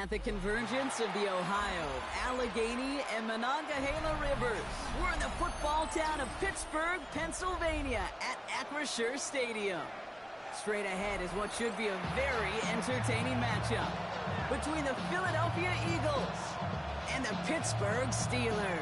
At the convergence of the Ohio, Allegheny, and Monongahela rivers, we're in the football town of Pittsburgh, Pennsylvania at Acrisure Stadium. Straight ahead is what should be a very entertaining matchup between the Philadelphia Eagles and the Pittsburgh Steelers.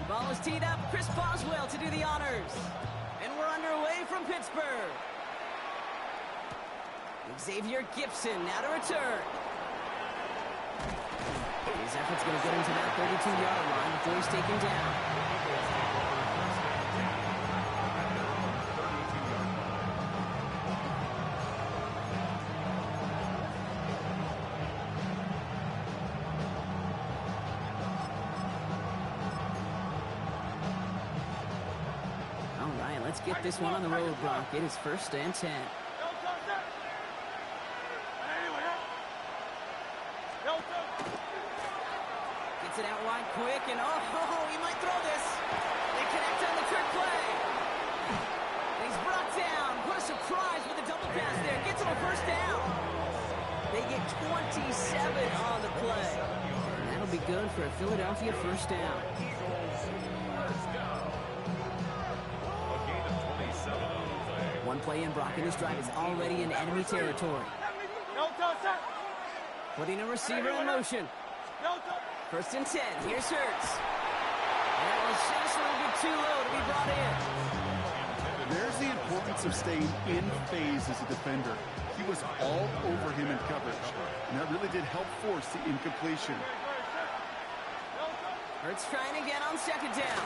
Ball is teed up. Chris Boswell to do the honors. And we're underway from Pittsburgh. Xavier Gibson now to return. His effort's going to get him to that 32-yard line before he's taken down. Let's get this one on the road, Brock. It is 1st and 10. Gets it out wide quick, and oh, he might throw this. They connect on the trick play. And he's brought down. What a surprise with a double pass there. Gets him a 1st down. They get 27 on the play. And that'll be good for a Philadelphia 1st down. One play in, Brock, and this drive is already in enemy territory. Putting a receiver in motion. 1st and 10. Here's Hurts. That was just a little bit too low to be brought in. There's the importance of staying in phase as a defender. He was all over him in coverage, and that really did help force the incompletion. Hurts trying again on 2nd down.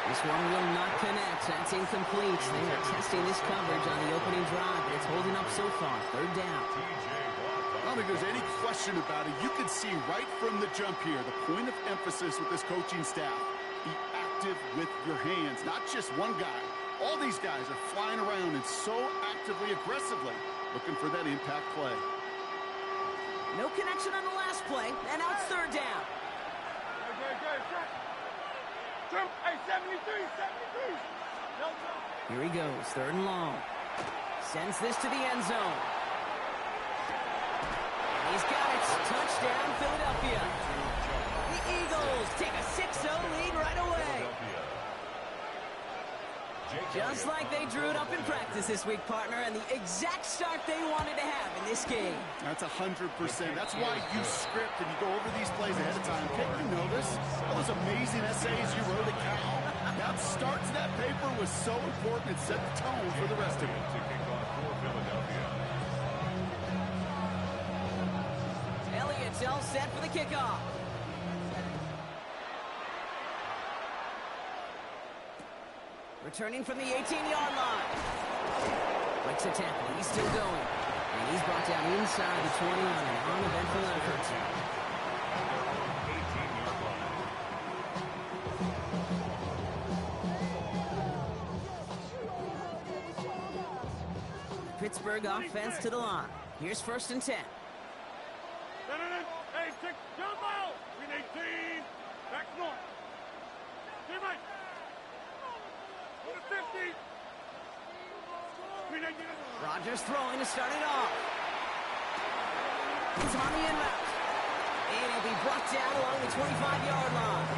This one will not connect. That's incomplete. They are testing this coverage on the opening drive, but it's holding up so far. 3rd down. I don't think there's any question about it. You can see right from the jump here, the point of emphasis with this coaching staff. Be active with your hands, not just one guy. All these guys are flying around and so actively, aggressively looking for that impact play. No connection on the last play, and now it's 3rd down. Here he goes, 3rd and long. Sends this to the end zone. And he's got it. Touchdown, Philadelphia. The Eagles take a 6-0 lead right away. Just like they drew it up in practice this week, partner, and the exact start they wanted to have in this game. That's 100%. That's why you script and you go over these plays ahead of time. Can't you know this? All those amazing essays you wrote at Cal. That start to that paper was so important. It set the tone for the rest of it. Elliott's all set for the kickoff. Returning from the 18-yard line. Breaks a tackle. He's still going. And he's brought down inside the 20 on an uneventful effort. Pittsburgh offense to the line. Here's 1st and 10. Hey, 6, jump out! We need team. Back north. Teammate. 50. Rodgers throwing to start it off. He's on the in route. And he'll be brought down along the 25-yard line.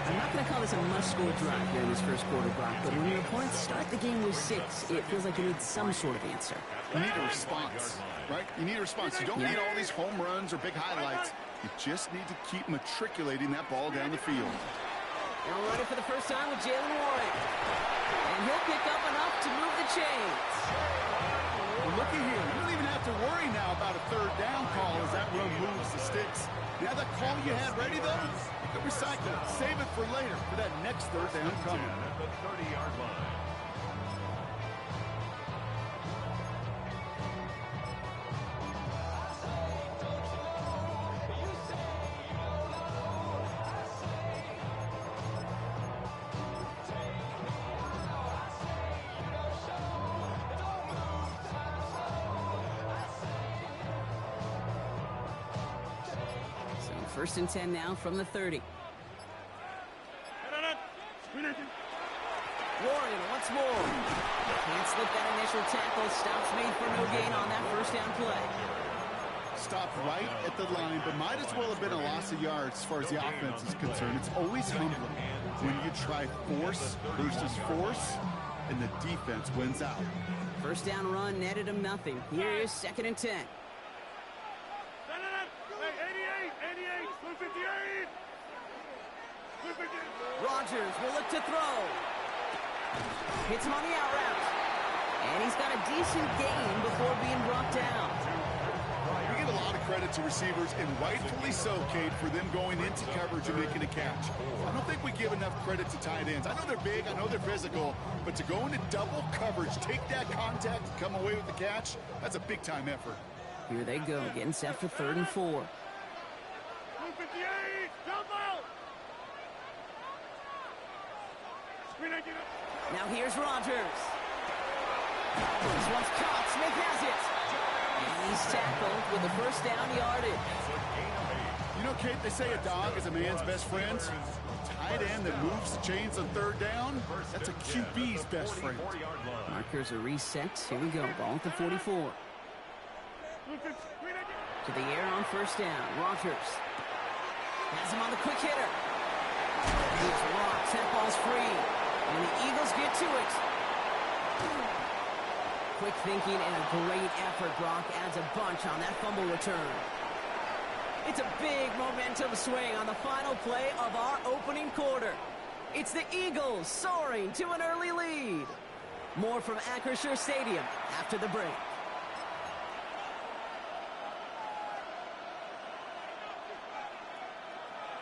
I'm not going to call this a must-score drive here in this 1st quarter, Brock, but when your opponents start the game with 6, it feels like you need some sort of answer. You need a response, right? You need a response. You don't need all these home runs or big highlights. You just need to keep matriculating that ball down the field. Now running for the first time with Jalen Warren. And he'll pick up enough to move the chains. Well, looky here. You don't even have to worry now about a 3rd down call as that run moves the sticks. Now that call you had ready, though, you can recycle it. Save it for later for that next 3rd down coming. At the 30-yard line. First and 10 now from the 30. Warren once more. Can't slip that initial tackle. Stops made for no gain on that first down play. Stopped right at the line, but might as well have been a loss of yards as far as the offense is concerned. It's always humbling when you try force versus force, and the defense wins out. First down run netted him nothing. Here is second and 10. 88, 88, 258. Rodgers will look to throw. Hits him on the out route. And he's got a decent gain before being brought down. We give a lot of credit to receivers, and rightfully so, Kate, for them going into coverage and making a catch. I don't think we give enough credit to tight ends. I know they're big, I know they're physical, but to go into double coverage, take that contact, and come away with the catch, that's a big-time effort. Here they go, getting set for 3rd and 4. 258, jump out. Now here's Rodgers. This one's caught. Smith has it. And he's tackled with the first down yardage. You know, Kate, they say a dog is a man's best friend. Tight end that moves the chains on 3rd down, that's a QB's best friend. Markers are reset. Here we go. Ball at the 44. To the air on first down. Rodgers has him on the quick hitter. He's rocked. That ball's free. And the Eagles get to it. Quick thinking and a great effort. Brock adds a bunch on that fumble return. It's a big momentum swing on the final play of our opening quarter. It's the Eagles soaring to an early lead. More from Acrisure Stadium after the break.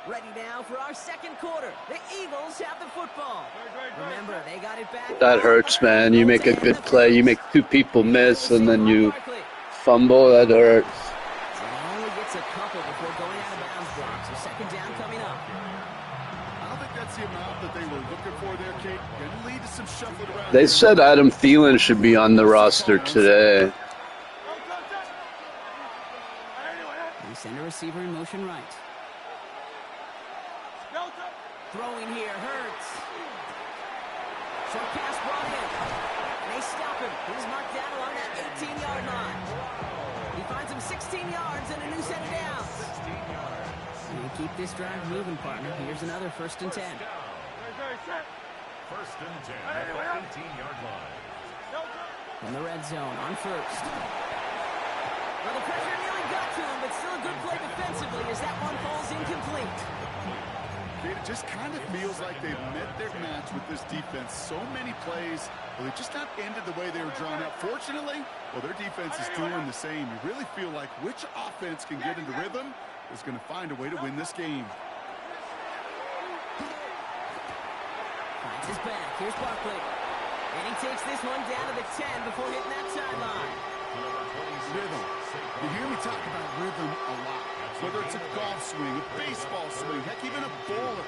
Ready now for our second quarter. The Eagles have the football. Remember, they got it back. That hurts, man. You make a good play. You make 2 people miss, and then you fumble. That hurts. Only gets a couple before going out of bounds, Brock. So second down coming up. I don't think that's the amount that they were looking for there, Kate. Going to lead to some shuffling around. They said Adam Thielen should be on the roster today. They send a receiver in motion right. Throwing here hurts. Short pass brought in. And they stop him. He's marked down along that 18-yard line. He finds him 16 yards and a new set of downs. And keep this drive moving, partner. Here's another 1st and 10. 1st and 10 at the 18-yard line. From the red zone on first. Well, the pressure nearly got to him, but still a good play defensively as that one falls incomplete. It just kind of feels like they've met their match with this defense. So many plays, well, they just not ended the way they were drawn up. Fortunately, well, their defense is doing the same. You really feel like which offense can get into rhythm is going to find a way to win this game. Finds his back. Here's Barkley. And he takes this one down to the 10 before hitting that sideline. Rhythm. You hear me talk about rhythm a lot. Whether it's a golf swing, a baseball swing, heck, even a bowler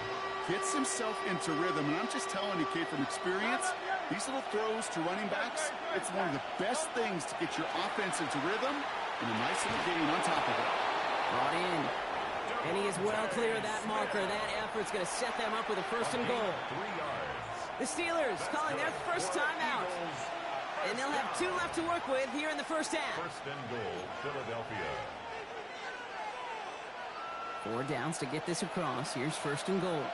gets himself into rhythm. And I'm just telling you, Kate, from experience, these little throws to running backs, it's one of the best things to get your offense into rhythm and a nice little gain on top of it. Brought in. And he is well clear of that marker. That effort's going to set them up with a 1st and goal. The Steelers calling their first time out. And they'll have 2 left to work with here in the first half. 1st and goal, Philadelphia. 4 downs to get this across. Here's 1st and goal.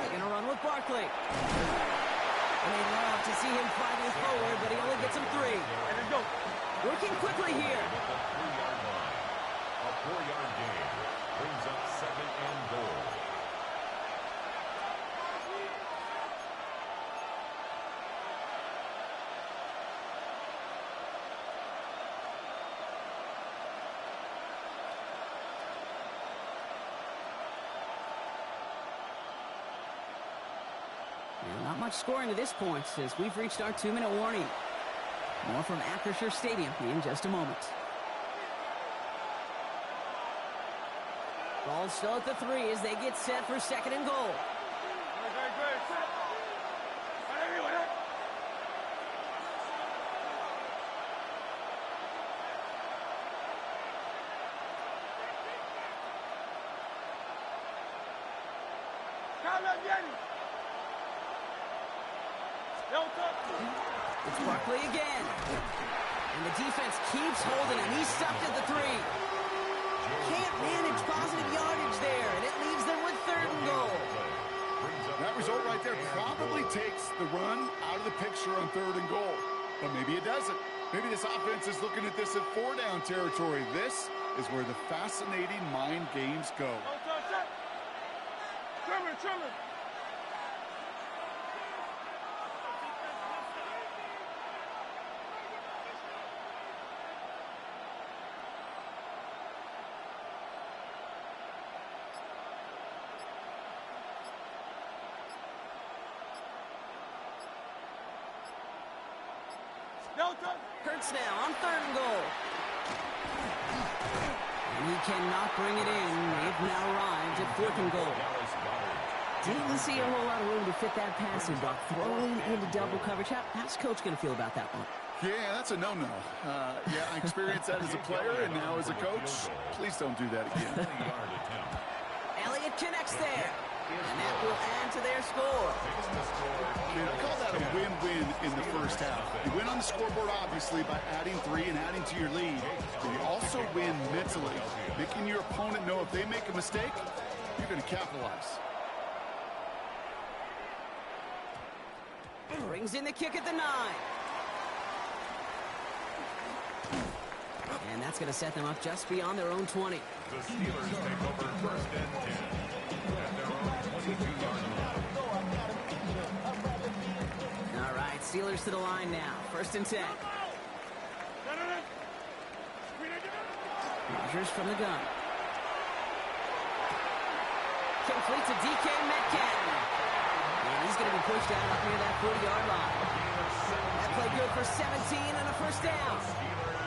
They're going to run with Barkley. And they'd love to see him fighting forward, but he only gets him 3. Working quickly here. A 4-yard gain brings up 2nd and goal. Not much scoring to this point as we've reached our 2-minute warning. More from Acrisure Stadium in just a moment. Ball still at the 3 as they get set for 2nd and goal. It's Barkley again. And the defense keeps holding him. He's stuck at the 3. Can't manage positive yardage there, and it leaves them with 3rd and goal. That result right there probably takes the run out of the picture on 3rd and goal. But maybe it doesn't. Maybe this offense is looking at this at 4-down territory. This is where the fascinating mind games go. Hurts now on 3rd and goal. And he cannot bring it in. They've now arrived at 4th and goal. Didn't see a whole lot of room to fit that passing block. Throwing into double coverage. How's Coach going to feel about that one? Yeah, that's a no-no. Yeah, I experienced that as a player and now as a coach. Please don't do that again. Elliott connects there. And that will add to their score. Man, I call that a win-win in the first half. You win on the scoreboard, obviously, by adding 3 and adding to your lead. But you also win mentally, making your opponent know if they make a mistake, you're going to capitalize. Brings in the kick at the 9. And that's going to set them up just beyond their own 20. The Steelers take over 1st and 10 at their own 22-yard line. All right, Steelers to the line now. 1st and 10. Rodgers from the gun. Complete to DK Metcalf. And he's going to be pushed out up near that 40-yard line. That play good for 17 and a 1st down.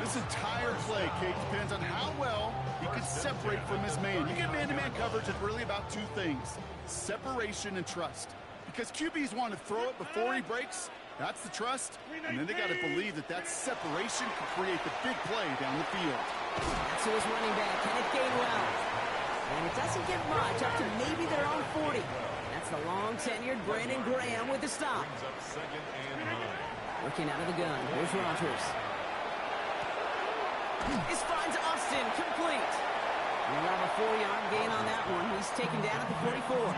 This entire play, Kate, depends on how well he could separate from his man. You get man-to-man coverage, it's really about 2 things: separation and trust. Because QBs want to throw it before he breaks. That's the trust. And then they got to believe that that separation can create the big play down the field. That's who is running back, Kenneth Gainwell. And it doesn't get much, up to maybe their own 40. That's the long-tenured Brandon Graham with the stop. Working out of the gun. Here's Rodgers. This finds Austin, complete. We'll have a 4-yard gain on that one. He's taken down at the 44.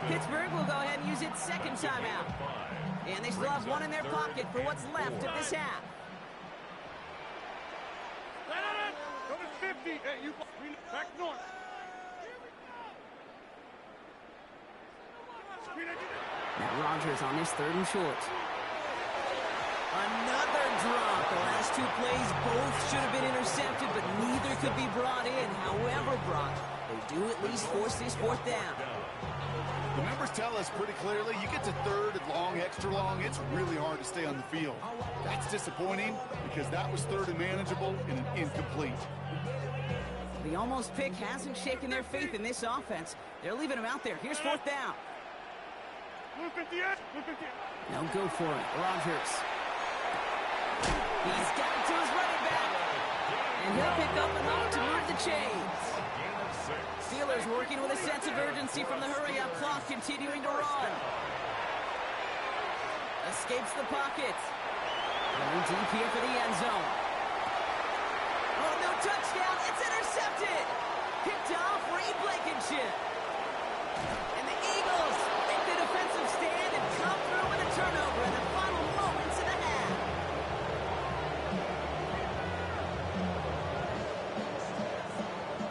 Pittsburgh will go ahead and use its 2nd timeout. And they still have 1 in their pocket for what's left of this half. Number 50, hey, you back north. Now Rodgers on this 3rd and short. Another drop. The last 2 plays both should have been intercepted, but neither could be brought in. However, Brock, they do at least force this 4th down. The numbers tell us pretty clearly, you get to 3rd and long, extra long, it's really hard to stay on the field. That's disappointing because that was 3rd and manageable and an incomplete. The almost pick hasn't shaken their faith in this offense. They're leaving him out there. Here's 4th down. Now go for it. Rodgers. He's got it to his running back. And he'll pick up enough to move the chains. Steelers working with a sense of urgency from the hurry-up clock, continuing to run. Escapes the pocket. Going deep here for the end zone. Oh, no touchdown. It's intercepted. Picked off Reed Blankenship. And the Eagles make the defensive stand and come through with a turnover in the final moments of the half.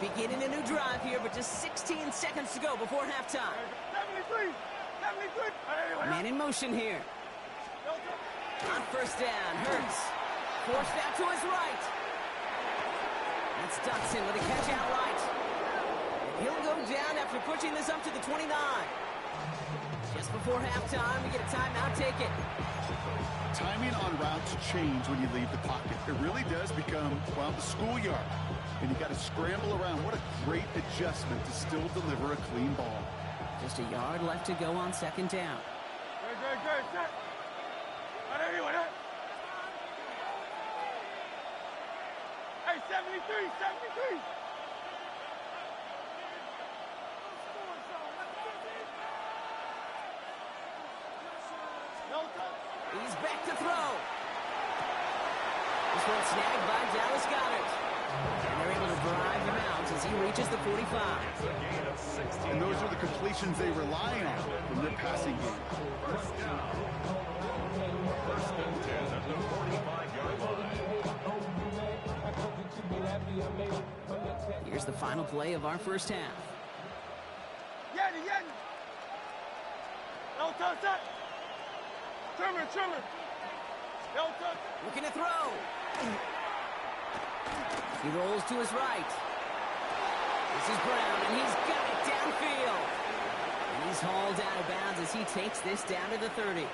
Beginning a new drive here, but just 16 seconds to go before halftime. 73. Man in motion here. On 1st down, Hurts. Forced out to his right. That's Dotson with a catch out right. And he'll go down after pushing this up to the 29. Just before halftime, we get a timeout. Take it. Timing on routes change when you leave the pocket. It really does become, well, the schoolyard. And you got to scramble around. What a great adjustment to still deliver a clean ball. Just a yard left to go on second down. Good. Set. Anyway, hey, 73. He's back to throw. This one snagged by Dallas Goedert. And they're able to drive him out as he reaches the 45. And those are the completions they rely on from their passing game. First and 10 at the 45-yard line. Here's the final play of our first half. Yen. Elton, set. Trimmer. Elton. Looking to throw. He rolls to his right. This is Brown, and he's got it downfield. And he's hauled out of bounds as he takes this down to the 30.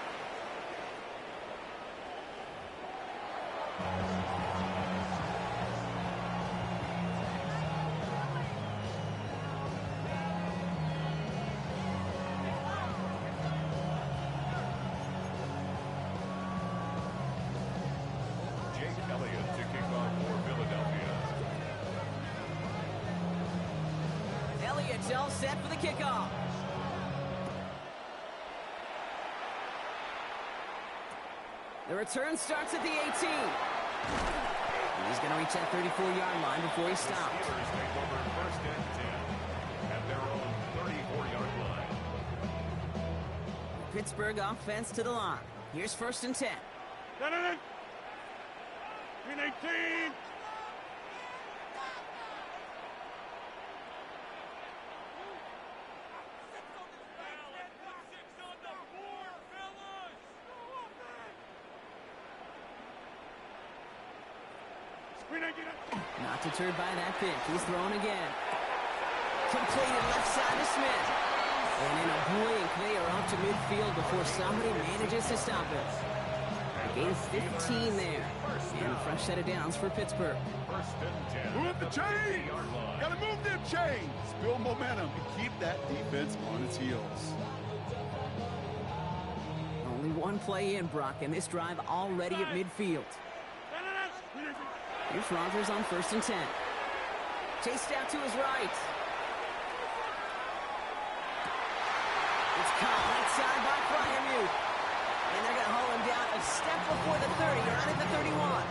Elliott's all set for the kickoff. The return starts at the 18. He's going to reach that 34-yard line before he stops. Steelers take over first and 10 at their own 34-yard line. Pittsburgh offense to the line. Here's first and 10. Green 18. Not deterred by that pitch. He's thrown again. Completed left side to Smith. And in a blink, they are off to midfield before somebody manages to stop it. A gain of 15 there. And a fresh set of downs for Pittsburgh. First and 10. Move the chains! Gotta move them chains! Build momentum and keep that defense on its heels. Only one play in, Brock, and this drive already at midfield. Here's Rodgers on first and 10. Chased out to his right. It's caught outside by Fryermuth. And they're going to haul him down a step before the 30, or out at the 31.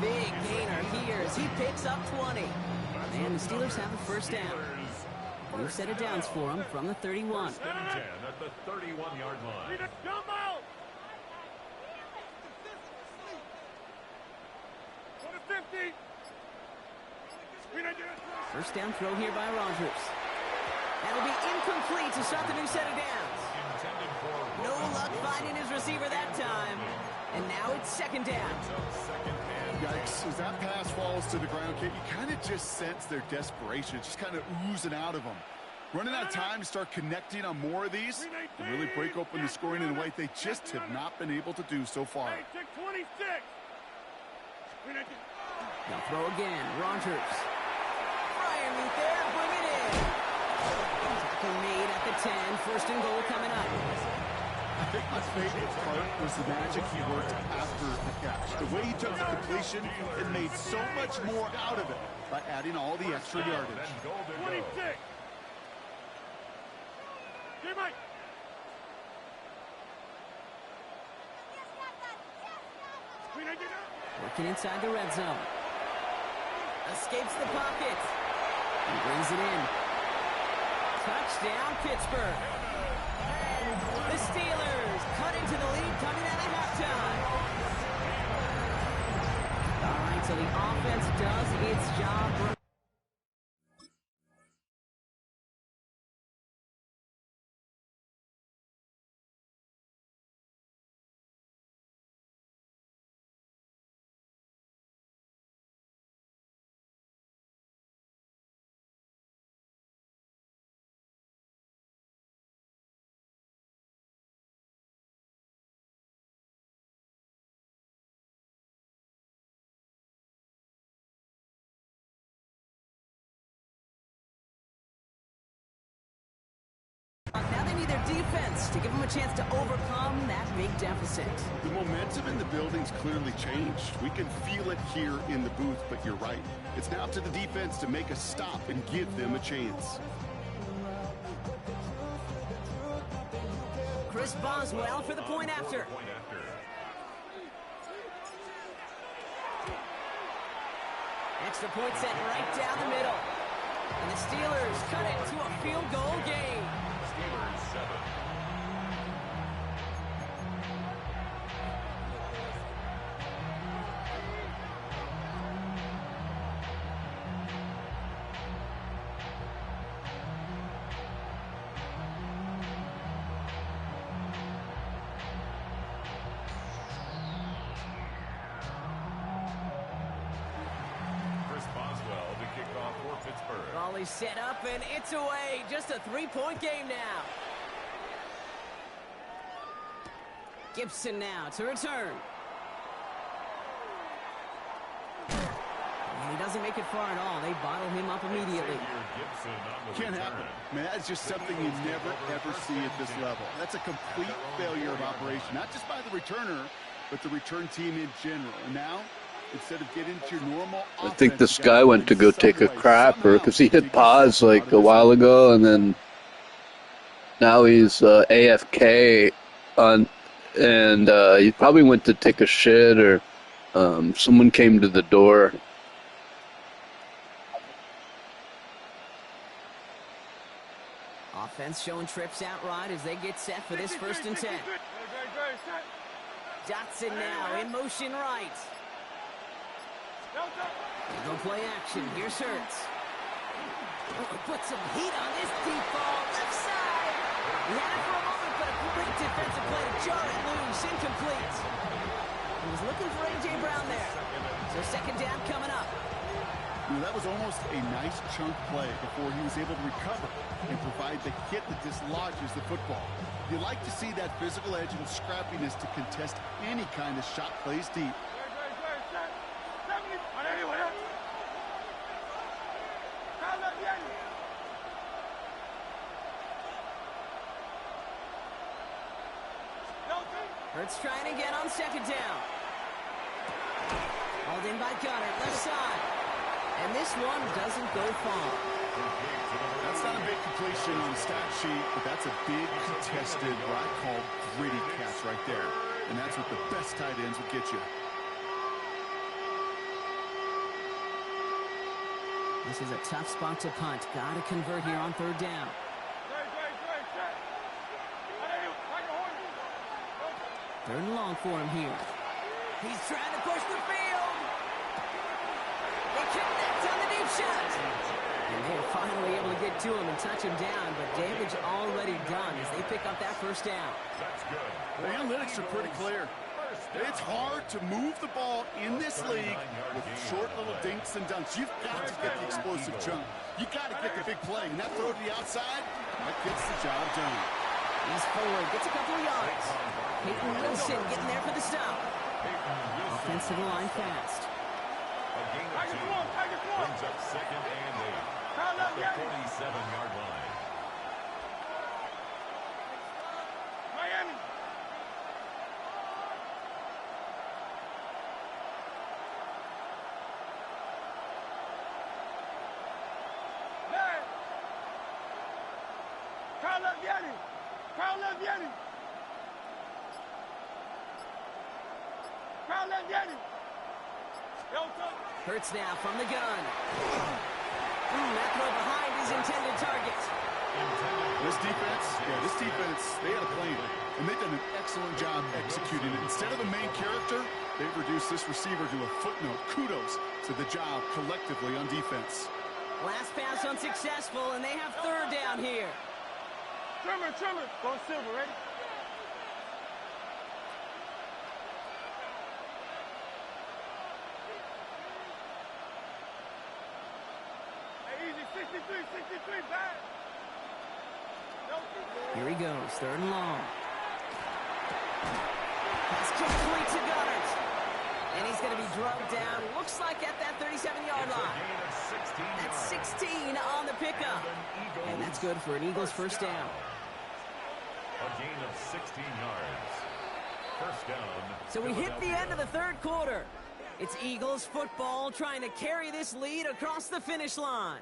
Big gainer here as he picks up 20. And the Steelers have a first down. New set of downs for him from the 31. First and 10 at the 31-yard line. Jump out! 50. First down throw here by Rodgers. That'll be incomplete to start the new set of downs. No luck finding his receiver that time. And now it's second down. Yikes, as that pass falls to the ground, Kate, you kind of just sense their desperation. It's just kind of oozing out of them. Running out of time to start connecting on more of these and really break open the scoring in a way they just have not been able to do so far. 26. They'll throw again. Rodgers. Fryermuth there. Bring it in. Tackle made at the 10. First and goal coming up. I think my favorite part was the magic he worked after the catch. The way he took the completion and made so much more out of it by adding all the extra yardage. 26. Get Mike. Working inside the red zone. Escapes the pocket. He brings it in. Touchdown, Pittsburgh. The Steelers cut into the lead coming out of halftime. All right, so the offense does its job. their defense to give them a chance to overcome that big deficit. The momentum in the building's clearly changed. We can feel it here in the booth, but you're right. It's now up to the defense to make a stop and give them a chance. Chris Boswell for the point after. Extra point set right down the middle. And the Steelers cut it to a field goal game. Steelers 7. Volley set up and it's away. Just a 3-point game now. Gibson now to return. And he doesn't make it far at all. They bottle him up immediately. Can't happen. Man, that's just something you never, ever see at this level. That's a complete failure of operation, not just by the returner, but the return team in general. And now, instead of getting to your normal I think this guy went to go take a crapper because he hit pause like a while ago, and then now he's AFK on, and he probably went to take a shit, or someone came to the door. Offense showing trips out right as they get set for this 1st and 10. Dotson now in motion right. They'll play action. Here's Hurts. Oh, put some heat on this deep ball. Left side. He had it for a moment, but a great defensive play to jar it loose. Incomplete. He was looking for A.J. Brown there. So 2nd down coming up. That was almost a nice chunk play before he was able to recover and provide the hit that dislodges the football. You like to see that physical edge and scrappiness to contest any kind of shot plays deep. Hurts trying again on 2nd down. Hauled in by Gunner, left side. And this one doesn't go far. That's not a big completion on the stat sheet, but that's a big contested, what I call gritty catch right there. And that's what the best tight ends will get you. This is a tough spot to punt. Got to convert here on 3rd down. Third and long for him here. He's trying to push the field. They connect on the deep shot. And they're finally able to get to him and touch him down, but damage already done as they pick up that 1st down. That's good. The analytics are pretty clear. It's hard to move the ball in this league with short little dinks and dunks. You've got to get the explosive chunk. You've got to get the big play. And that throw to the outside, that gets the job done. He's forward, gets a couple of yards. Peyton Wilson getting there for the stop. Offensive line fast. A gain of 2 brings up 2nd and 8 at the 47-yard line. Miami. Hurts now from the gun. That throw behind his intended target. This defense, they had a plan. And they've done an excellent job executing it. Instead of a main character, they've reduced this receiver to a footnote. Kudos to the job collectively on defense. Last pass unsuccessful, and they have 3rd down here. Trimmer. Go Silver, ready? Hey, easy, 63, back. Here he goes, 3rd and long. Pass complete to Gunners. And he's going to be drugged down, looks like at that 37-yard line. That's 16 on the pickup. And that's good for an Eagles 1st down. A gain of 16 yards. First down. So we hit the end of the third quarter. It's Eagles football trying to carry this lead across the finish line.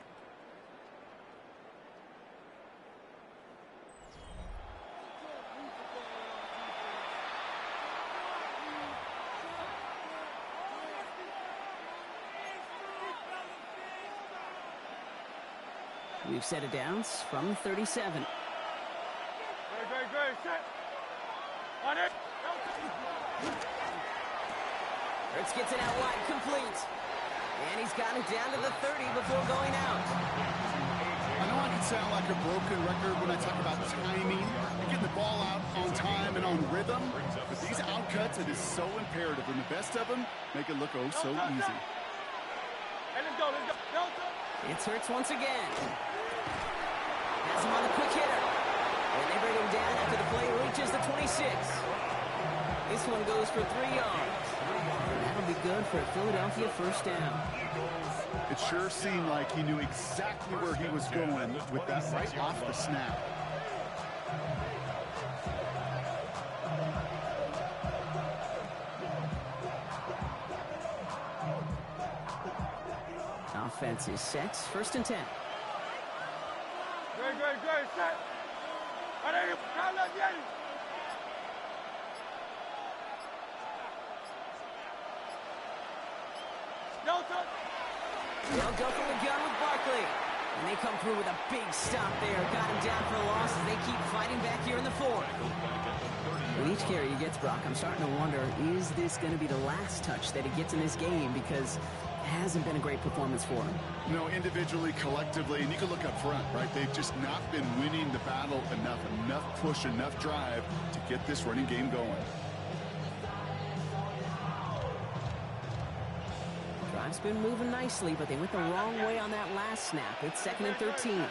We've set it down from 37. Hurts gets it out wide, complete. And he's got it down to the 30 before going out. I know I can sound like a broken record when I talk about timing, getting the ball out on time and on rhythm, but these outcuts, it is so imperative, and the best of them make it look oh so easy. It's Hurts once again. Has him on the quick hitter. And they bring him down after the play reaches the 26. This one goes for 3 yards. And that'll be good for a Philadelphia first down. It sure seemed like he knew exactly where he was going with that right off the snap. Offense is set. First and 10. Good, set. They'll go from the gun with Barkley. And they come through with a big stop there. Got him down for a loss as they keep fighting back here in the fourth. With each carry he gets, Brock, I'm starting to wonder, is this going to be the last touch that he gets in this game? Because it hasn't been a great performance for him. No, individually, collectively, and you can look up front, right? They've just not been winning the battle enough push, enough drive to get this running game going. Drive's been moving nicely, but they went the wrong way on that last snap. It's 2nd and 13.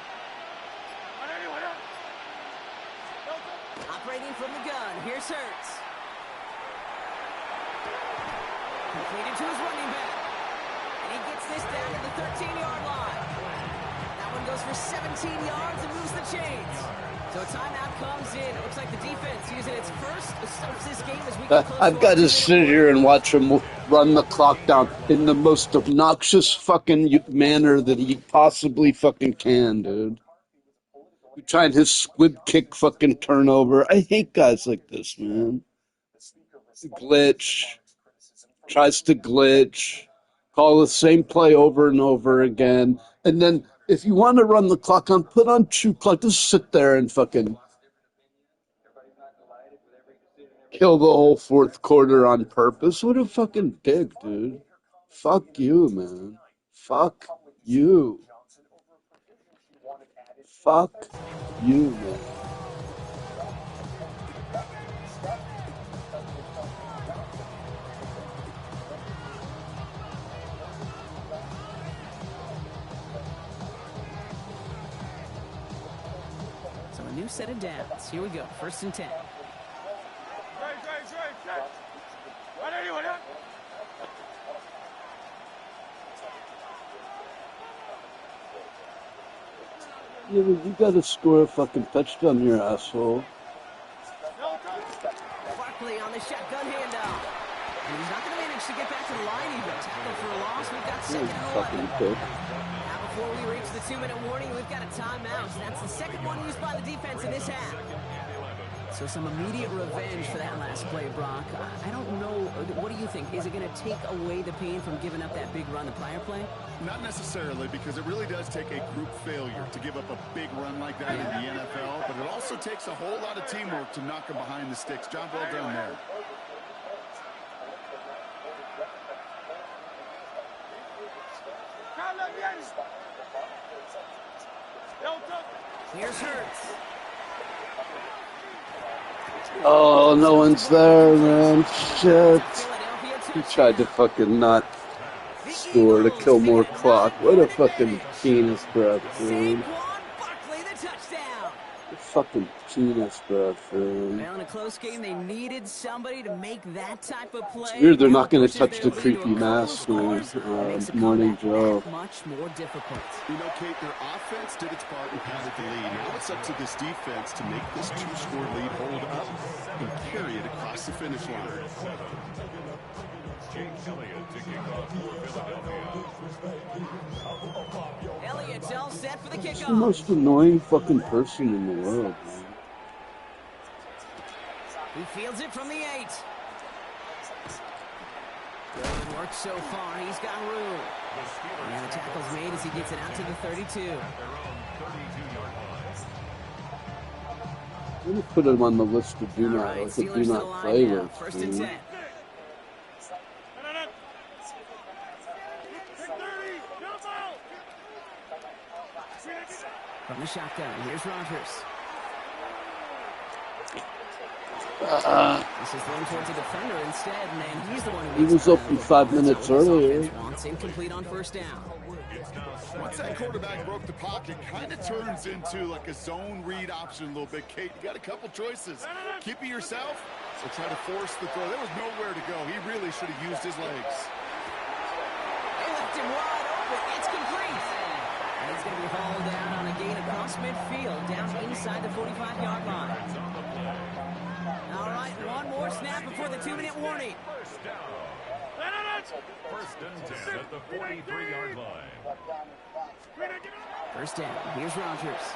Operating from the gun, here's Hurts. Completed to his running back. And he gets this down to the 13-yard line. That one goes for 17 yards and moves the chains. So a timeout comes in. It looks like the defense using its first stops this game as we get close. I've got to sit here and watch him run the clock down in the most obnoxious fucking manner that he possibly fucking can, dude. Trying his squib kick fucking turnover. I hate guys like this, man. Glitch. Tries to glitch. Call the same play over and over again. And then if you want to run the clock on, put on true clock. Just sit there and fucking kill the whole fourth quarter on purpose. What a fucking dick, dude. Fuck you, man. Fuck you. Fuck you, man. So a new set of downs. Here we go. 1st and 10. Yeah, but you gotta score a fucking touchdown here, asshole. Barkley on the shotgun handoff. And he's not going to manage to get back to the line even. Tackle for a loss. We've got 2nd and 11. Now before we reach the 2-minute warning, we've got a timeout. And that's the second one used by the defense in this half. So some immediate revenge for that last play, Brock. I don't know. What do you think? Is it going to take away the pain from giving up that big run the prior play? Not necessarily, because it really does take a group failure to give up a big run like that in the NFL, but it also takes a whole lot of teamwork to knock them behind the sticks. Job well done there. Here's Hurts. Oh, no one's there, man. Shit. He tried to fucking not score to kill more clock. What a fucking penis breath, dude. fucking penis breath, man. Well, in a close game, they needed somebody to make that type of play. It's weird they're Now not going to pushes touch their the lead to a creepy couple of mask, man. scores, makes a Morning comeback Joe. that much more difficult. You know, Kate, their offense did its part and padded the lead. Now it's up to this defense to make this 2-score lead hold up and carry it across the finish line. Elliott's all set for the He's the kickoff. most annoying fucking person in the world, man. He fields it from the 8. Good work so far. He's got room. And the tackle's made as he gets it out to the 32. I'm going to put him on the list of do not, All right, like a Steelers do to the not line play now. list. First and 10. From the shotgun, here's Rodgers. This is thrown towards a defender instead, and he's the one who He was open 5 minutes earlier. Wants incomplete on first down. Once that quarterback broke the pocket, kind of turns into like a zone read option a little bit, Kate. You got a couple choices. Keep it yourself or try to force the throw. There was nowhere to go. He really should have used his legs. They left him wide open. It's complete. And he's going to be hauled down on a gain across midfield, down inside the 45-yard line. All right, one more snap before the 2-minute warning. First and 10 at the 43-yard line. First down. Here's Rodgers.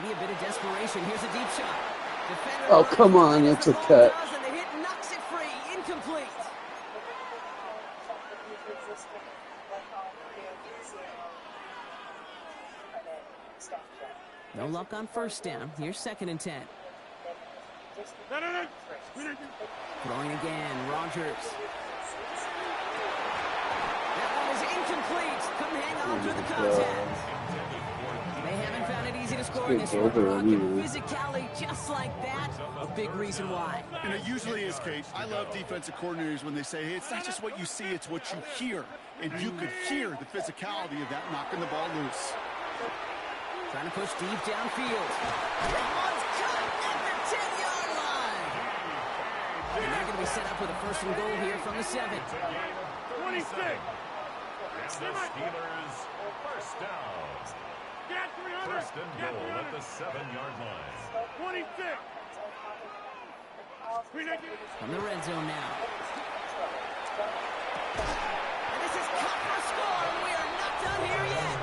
Maybe a bit of desperation. Here's a deep shot. Defender Oh, come on, that's a cut. and the hit knocks it free. Incomplete. No luck on first down. Here's second and 10. Throwing again. Rodgers. That one is incomplete. Couldn't hang on through the contact. They haven't found it easy to score in this one. Physicality just like that, a big reason why. And it usually is, Kate. I love defensive coordinators when they say, hey, it's not just what you see, it's what you hear. And you could hear the physicality of that knocking the ball loose. Trying to push deep downfield. That one's cut at the 10-yard line. And they're going to be set up with a first and goal here from the 7. 26. Steelers first down. First and goal at the 7-yard line. 26. From the red zone now. And this is cut for a score, and we are not done here yet.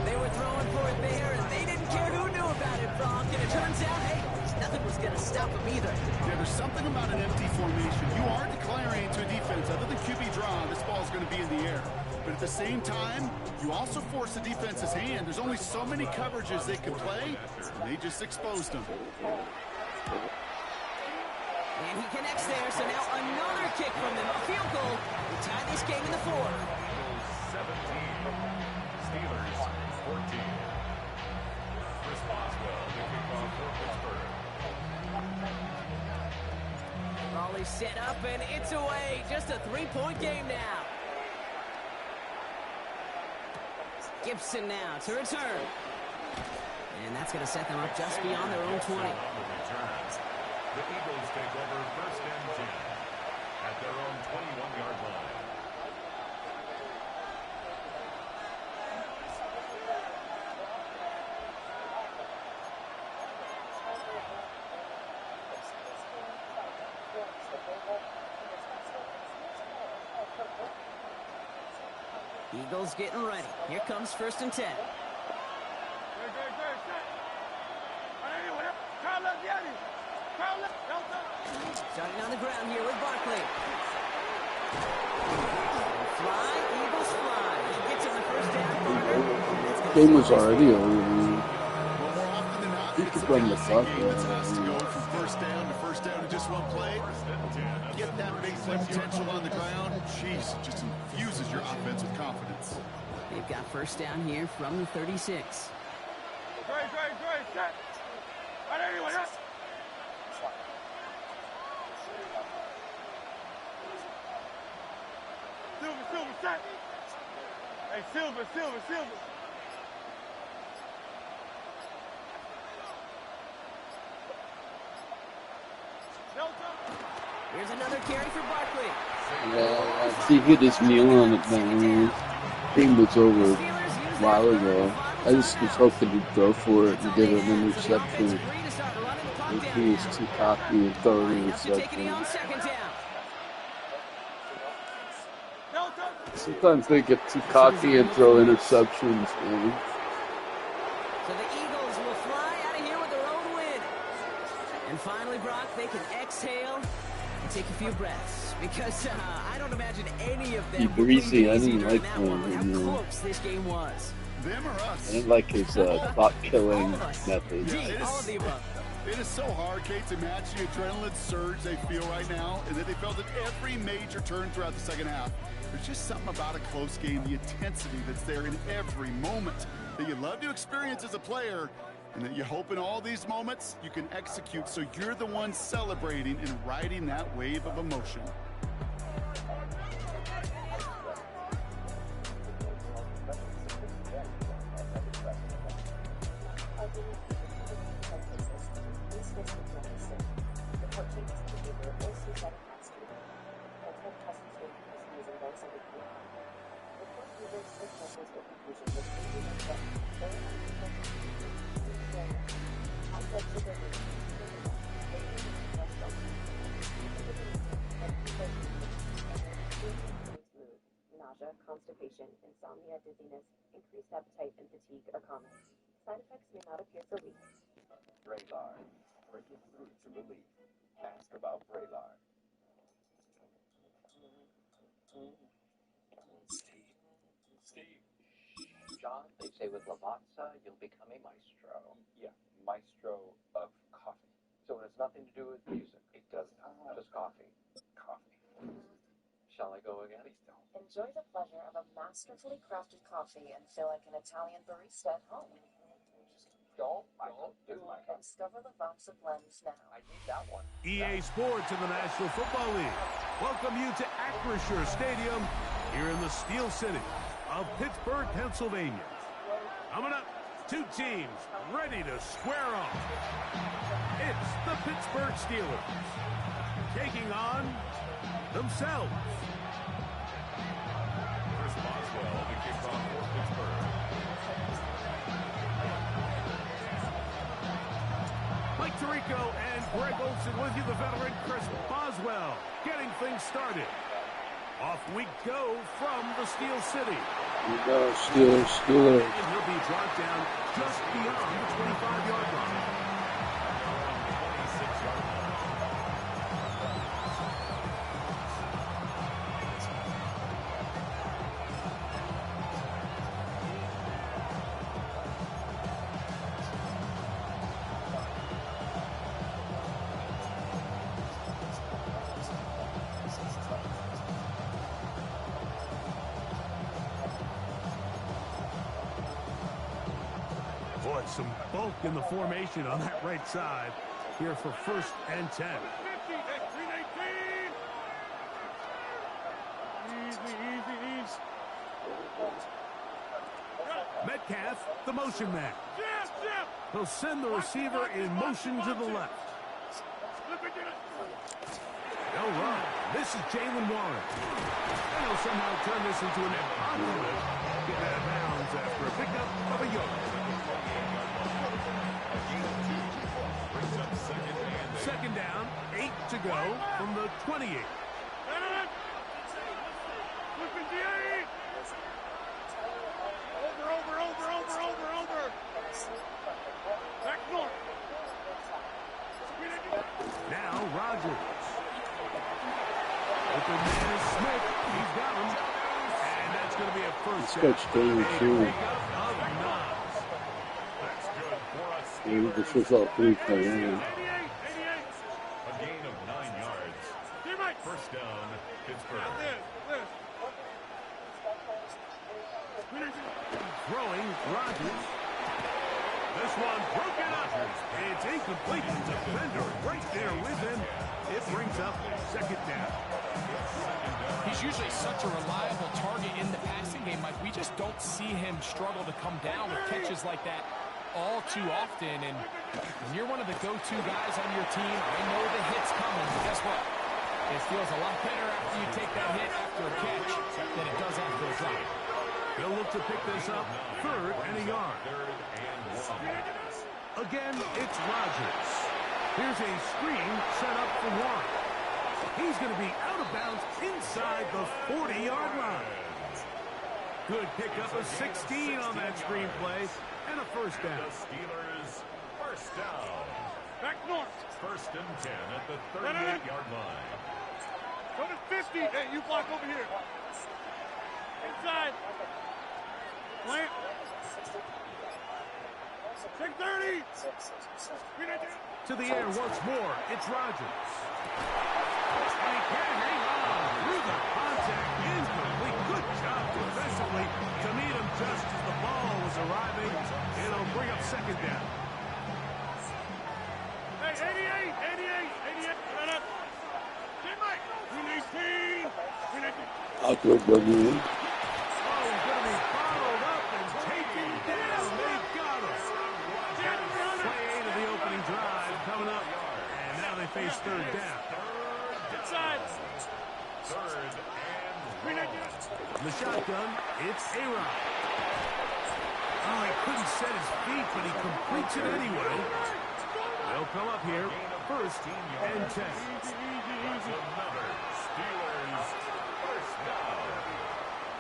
They were throwing for it there, and they didn't care who knew about it, Bronk. And it turns out, hey, nothing was going to stop them either. Yeah, there's something about an empty formation. You are declaring to a defense, other than QB draw, this ball is going to be in the air. But at the same time, you also force the defense's hand. There's only so many coverages they can play, and they just exposed them. And he connects there, so now another kick from them. A field goal to tie this game in the 4th. 17. Steelers 14. Chris Boswell to kick off for Pittsburgh. Ball is set up, and it's away. Just a 3-point game now. Gibson now to return. And that's going to set them up just beyond their own 20. The Eagles take over first and 10 at their own 21-yard line. Eagles getting ready. Here comes first and 10. Starting on the ground here with Barkley. Fly, Eagles fly. He gets him the first down. Game was already over. More often than not, He it's could the run the passing clock. game that's asked to go from first down in just one play. Get that big play potential on the ground. Jeez, just infuses your offense with confidence. They've got first down here from the 36. Hey, Silver. Here's another carry for Barkley. Yeah, he hit his knee on it down. Game was over a while ago. I just was hoping he'd go for it and give an interception. If he was too cocky and throw an interception. Sometimes they get too cocky and throw interceptions, man. So the Eagles will fly out of here with their own win. And finally, Brock, they can exhale and take a few breaths. Because I don't imagine any of them He breezy, I didn't like how him. close this game was. Them or I us? didn't like his clock killing method. All of the above. It is so hard, Kate, to match the adrenaline surge they feel right now, and that they felt at every major turn throughout the second half. There's just something about a close game, the intensity that's there in every moment that you love to experience as a player, and that you hope in all these moments you can execute so you're the one celebrating and riding that wave of emotion. Constipation, insomnia, dizziness, increased appetite, and fatigue are common. Side effects may not appear for weeks. Vraylar. Breaking through to relief. Ask about Vraylar. Steve. John, they say with Lavazza, you'll become a maestro. Yeah, maestro of coffee. So it has nothing to do with music. It does not. Just coffee. Coffee. Shall I go again? Please don't. Enjoy the pleasure of a masterfully crafted coffee and feel like an Italian barista at home. Don't, Michael. Do Michael. Discover Lavazza blends now. I need that one. EA Sports in the National Football League welcome you to Acrisure Stadium here in the Steel City of Pittsburgh, Pennsylvania. Coming up, two teams ready to square off. It's the Pittsburgh Steelers taking on themselves. Chris Boswell to kick off for Pittsburgh. Mike Tirico and Greg Olsen with you, the veteran Chris Boswell, getting things started. Off we go from the Steel City. You go, Steelers. And he'll be brought down just beyond the 25-yard line. 26-yard line. Boy, some bulk in the formation on that right side here for 1st and 10. 50, that's 319. Easy. Metcalf, the motion man. He'll send the receiver in motion to the left. No run. This is Jalen Warren. And he'll somehow turn this into an impossible. Get out of bounds after a pickup of a yard. Second down, 8 to go from the 28. Over. Back north. Now Rogers. Open man is Smith. He's got him. And that's going to be a first down. Coach Dave, too. That's good for us. This was all 3 for him. A gain of 9 yards. First down, Pittsburgh. Throwing Rogers. This one broken up. It's incomplete. Defender right there with him. It brings up second down. He's usually such a reliable target in the passing game. Like, we just don't see him struggle to come down with catches like that all too often. And when you're one of the go-to guys on your team, I know the hit's coming, but guess what? It feels a lot better after you take that hit after a catch than it does after a drop. They'll look to pick this up, 3rd and a yard. Again, it's Rodgers. Here's a screen set up for Warren. He's going to be out of bounds inside the 40-yard line. Good pickup of 16 on that screen play and a first down. The Steelers, first down. Back north. 1st and 10 at the 38-yard line. Go to 50. Hey, you block over here. Inside. Plant. 630. To the air once more. It's Rodgers. And he can't hang on through the contact. Incomplete. Good job defensively to meet him just as the ball was arriving. It'll bring up 2nd down. Hey, 88. Run up. Get Mike. 319. 319. Awkward, W. Oh, he's going to be followed up and taken down. They've got him. Play 8 of the opening drive coming up. And now they face 3rd down. Inside. 3rd and 1. From the shotgun, it's A-Rod. Oh, he couldn't set his feet, but he completes it anyway. They'll come up here, 1st and 10. Another Steelers, first down.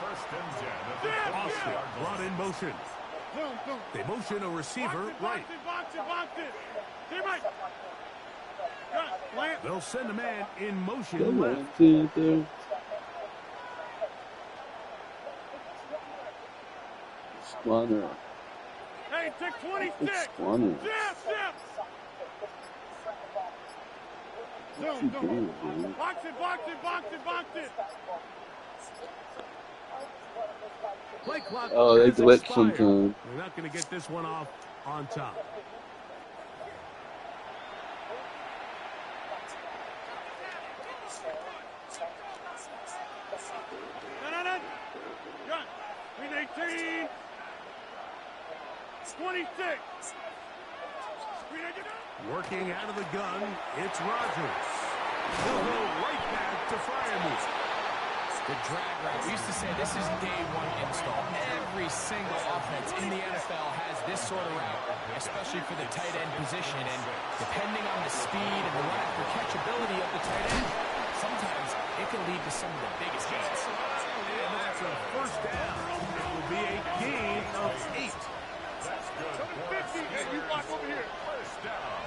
1st and 10 at the Austin 40-yard brought in motion. They motion a receiver right. Box it. Get Mike. Plant. They'll send a man in motion Come left. on, see there. Squanner. Hey, take 26. Squanner. Zip. What you doing, dude? Box it. Play clock. Oh, they has glitch expired. sometimes. They're not going to get this one off on top. No. Gun. 318. 26. Working out of the gun, it's Rodgers. He'll go right back to Freiermuth. The drag route. We used to say this is day one install. Every single offense in the NFL has this sort of route, especially for the tight end position. And depending on the speed and the run after catchability of the tight end, sometimes it can lead to some of the biggest gains. And that's a first down. It will be a gain of 8. That's good. Go to 50. Hey, you block over here. First down.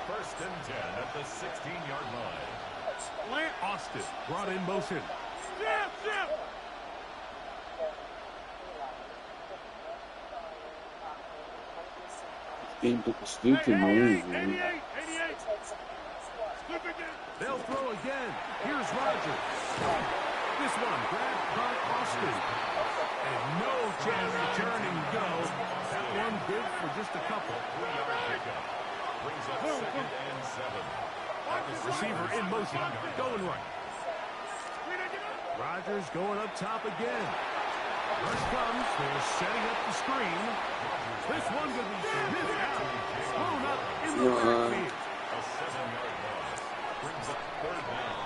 1st and 10 at the 16-yard line. Plant. Austin brought in motion. Zip. Game took a stupid move, man. 88. They'll throw again. Here's Rodgers. This one grabbed by Austin. And no chance to turn and go. That one good for just a couple. 3-yard pickup. Brings up 2nd and 7. Receiver in motion. Going right. Rodgers going up top again. Rush comes. They're setting up the screen. This one going to be sniffed out. Thrown up in the backfield. A 7-yard loss. Brings up 3rd down.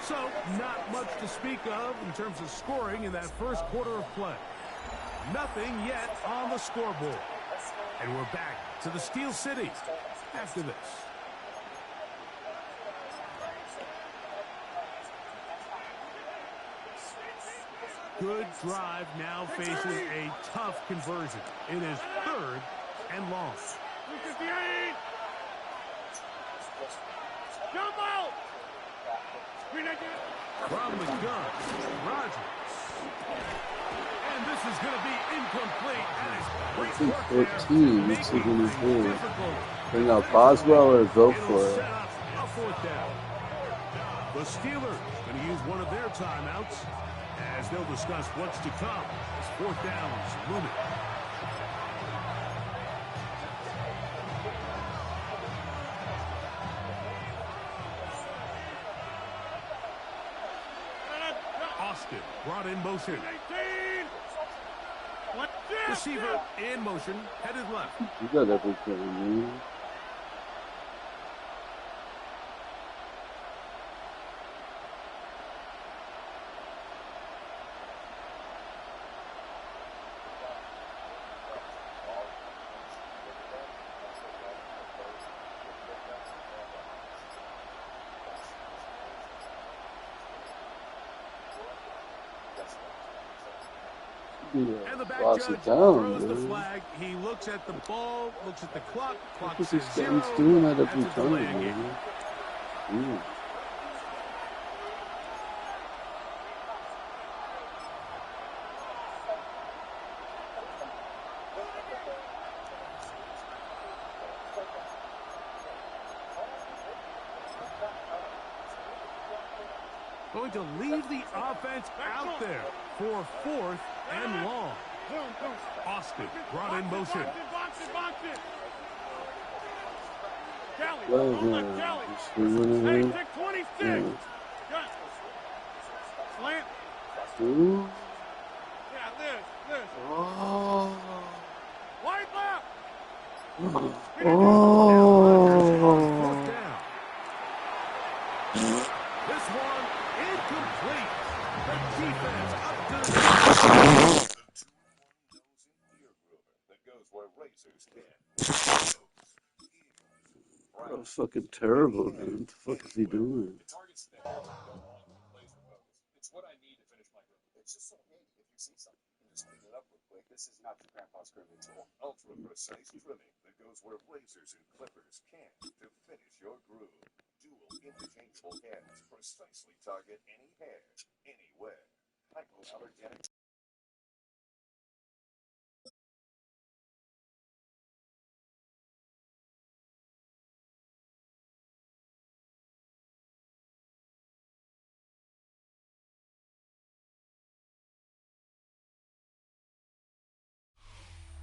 So, not much to speak of in terms of scoring in that first quarter of play. Nothing yet on the scoreboard. And we're back to the Steel City after this. Good drive now faces a tough conversion. It is 3rd and long. 258. Jump out. From the gun, Rodgers. And this is going to be incomplete. And it's great work 14, what's he going to do? Bring out Boswell or go for it? A 4th down. The Steelers going to use one of their timeouts as they'll discuss what's to come as 4th downs looming. Austin brought in motion. 18. Receiver in motion, headed left. You got everything, man. And the back Lost judge it down, throws the man. flag. He looks at the ball, looks at the clock. Clock What says is this 0. guy's doing that every That's a time, delay game. man? Ooh. Going to leave the offense out there for 4th and long. Austin brought in motion. Box it. Kelly, Well, don't let Kelly. just doing Hey, it. take 26. Yeah. Got slant. Ooh. Yeah, this. Oh. Wide left. Fourth down. This one incomplete. The defense up to the that goes where razors can. Oh, fucking terrible, dude. What the fuck is he doing? Targets that plays for focus. It's what I need to finish my growth. It's just so handy if you see something. You can just clean it up real quick. This is not your grandpa's grooming tool. Ultra precise trimming that goes where razors and clippers can't to finish your groove. Dual interchangeable heads precisely target any hair, anywhere. Hypoallergenic.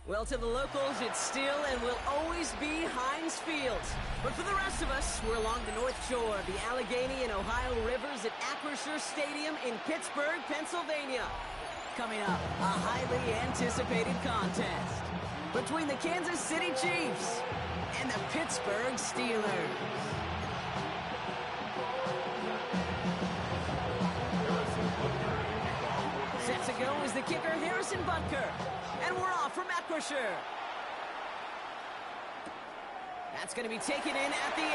Well, to the locals, it's still and will always be Heinz Field. But for the rest of us, we're along the North Shore of the Allegheny and Ohio Rivers at Acrisure Stadium in Pittsburgh, Pennsylvania. Coming up, a highly anticipated contest between the Kansas City Chiefs and the Pittsburgh Steelers. Set to go is the kicker, Harrison Butker. And we're off from Acrisure. That's going to be taken in at the 8.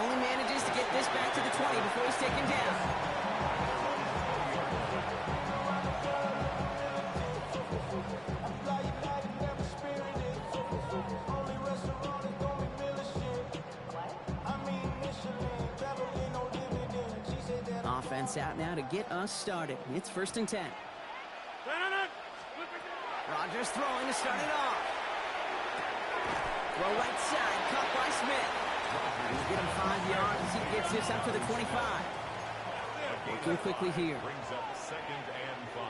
Only manages to get this back to the 20 before he's taken down. Offense out now to get us started. It's 1st and 10. Rodgers throwing to start it off. Throw right side, caught by Smith. He'll get him 5 yards as he gets this up to the 25. Working quickly here. Brings up 2nd and 5.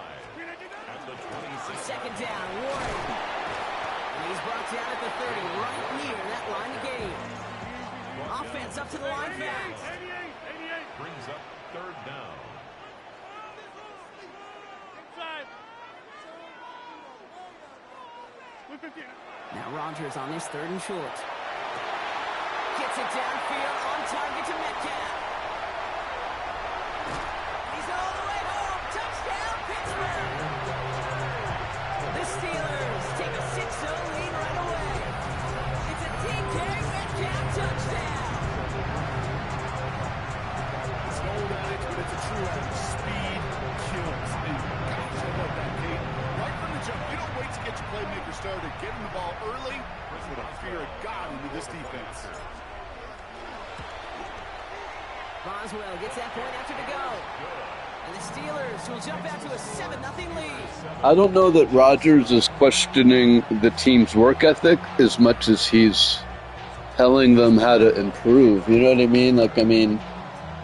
At the 26. 2nd down, Warren. And he's brought down at the 30, right near that line of game. Offense up to the line fast. 88. Brings up 3rd down. Inside. Now Rodgers on this 3rd and short. Gets it downfield, on target to Metcalf. He's all the way home. Touchdown, Pittsburgh. The Steelers take a 6-0 lead right away. It's a DK Metcalf touchdown. It's old adage, but it's a true adage. Speed kills. And gosh, I love that, Kate. Right from the jump, you don't wait to get your playmaker started. Get him the ball early. Put a fear of God into this defense. Boswell gets that point after to go. And the Steelers will jump out to a 7-0 lead. I don't know that Rodgers is questioning the team's work ethic as much as he's telling them how to improve. You know what I mean? Like, I mean,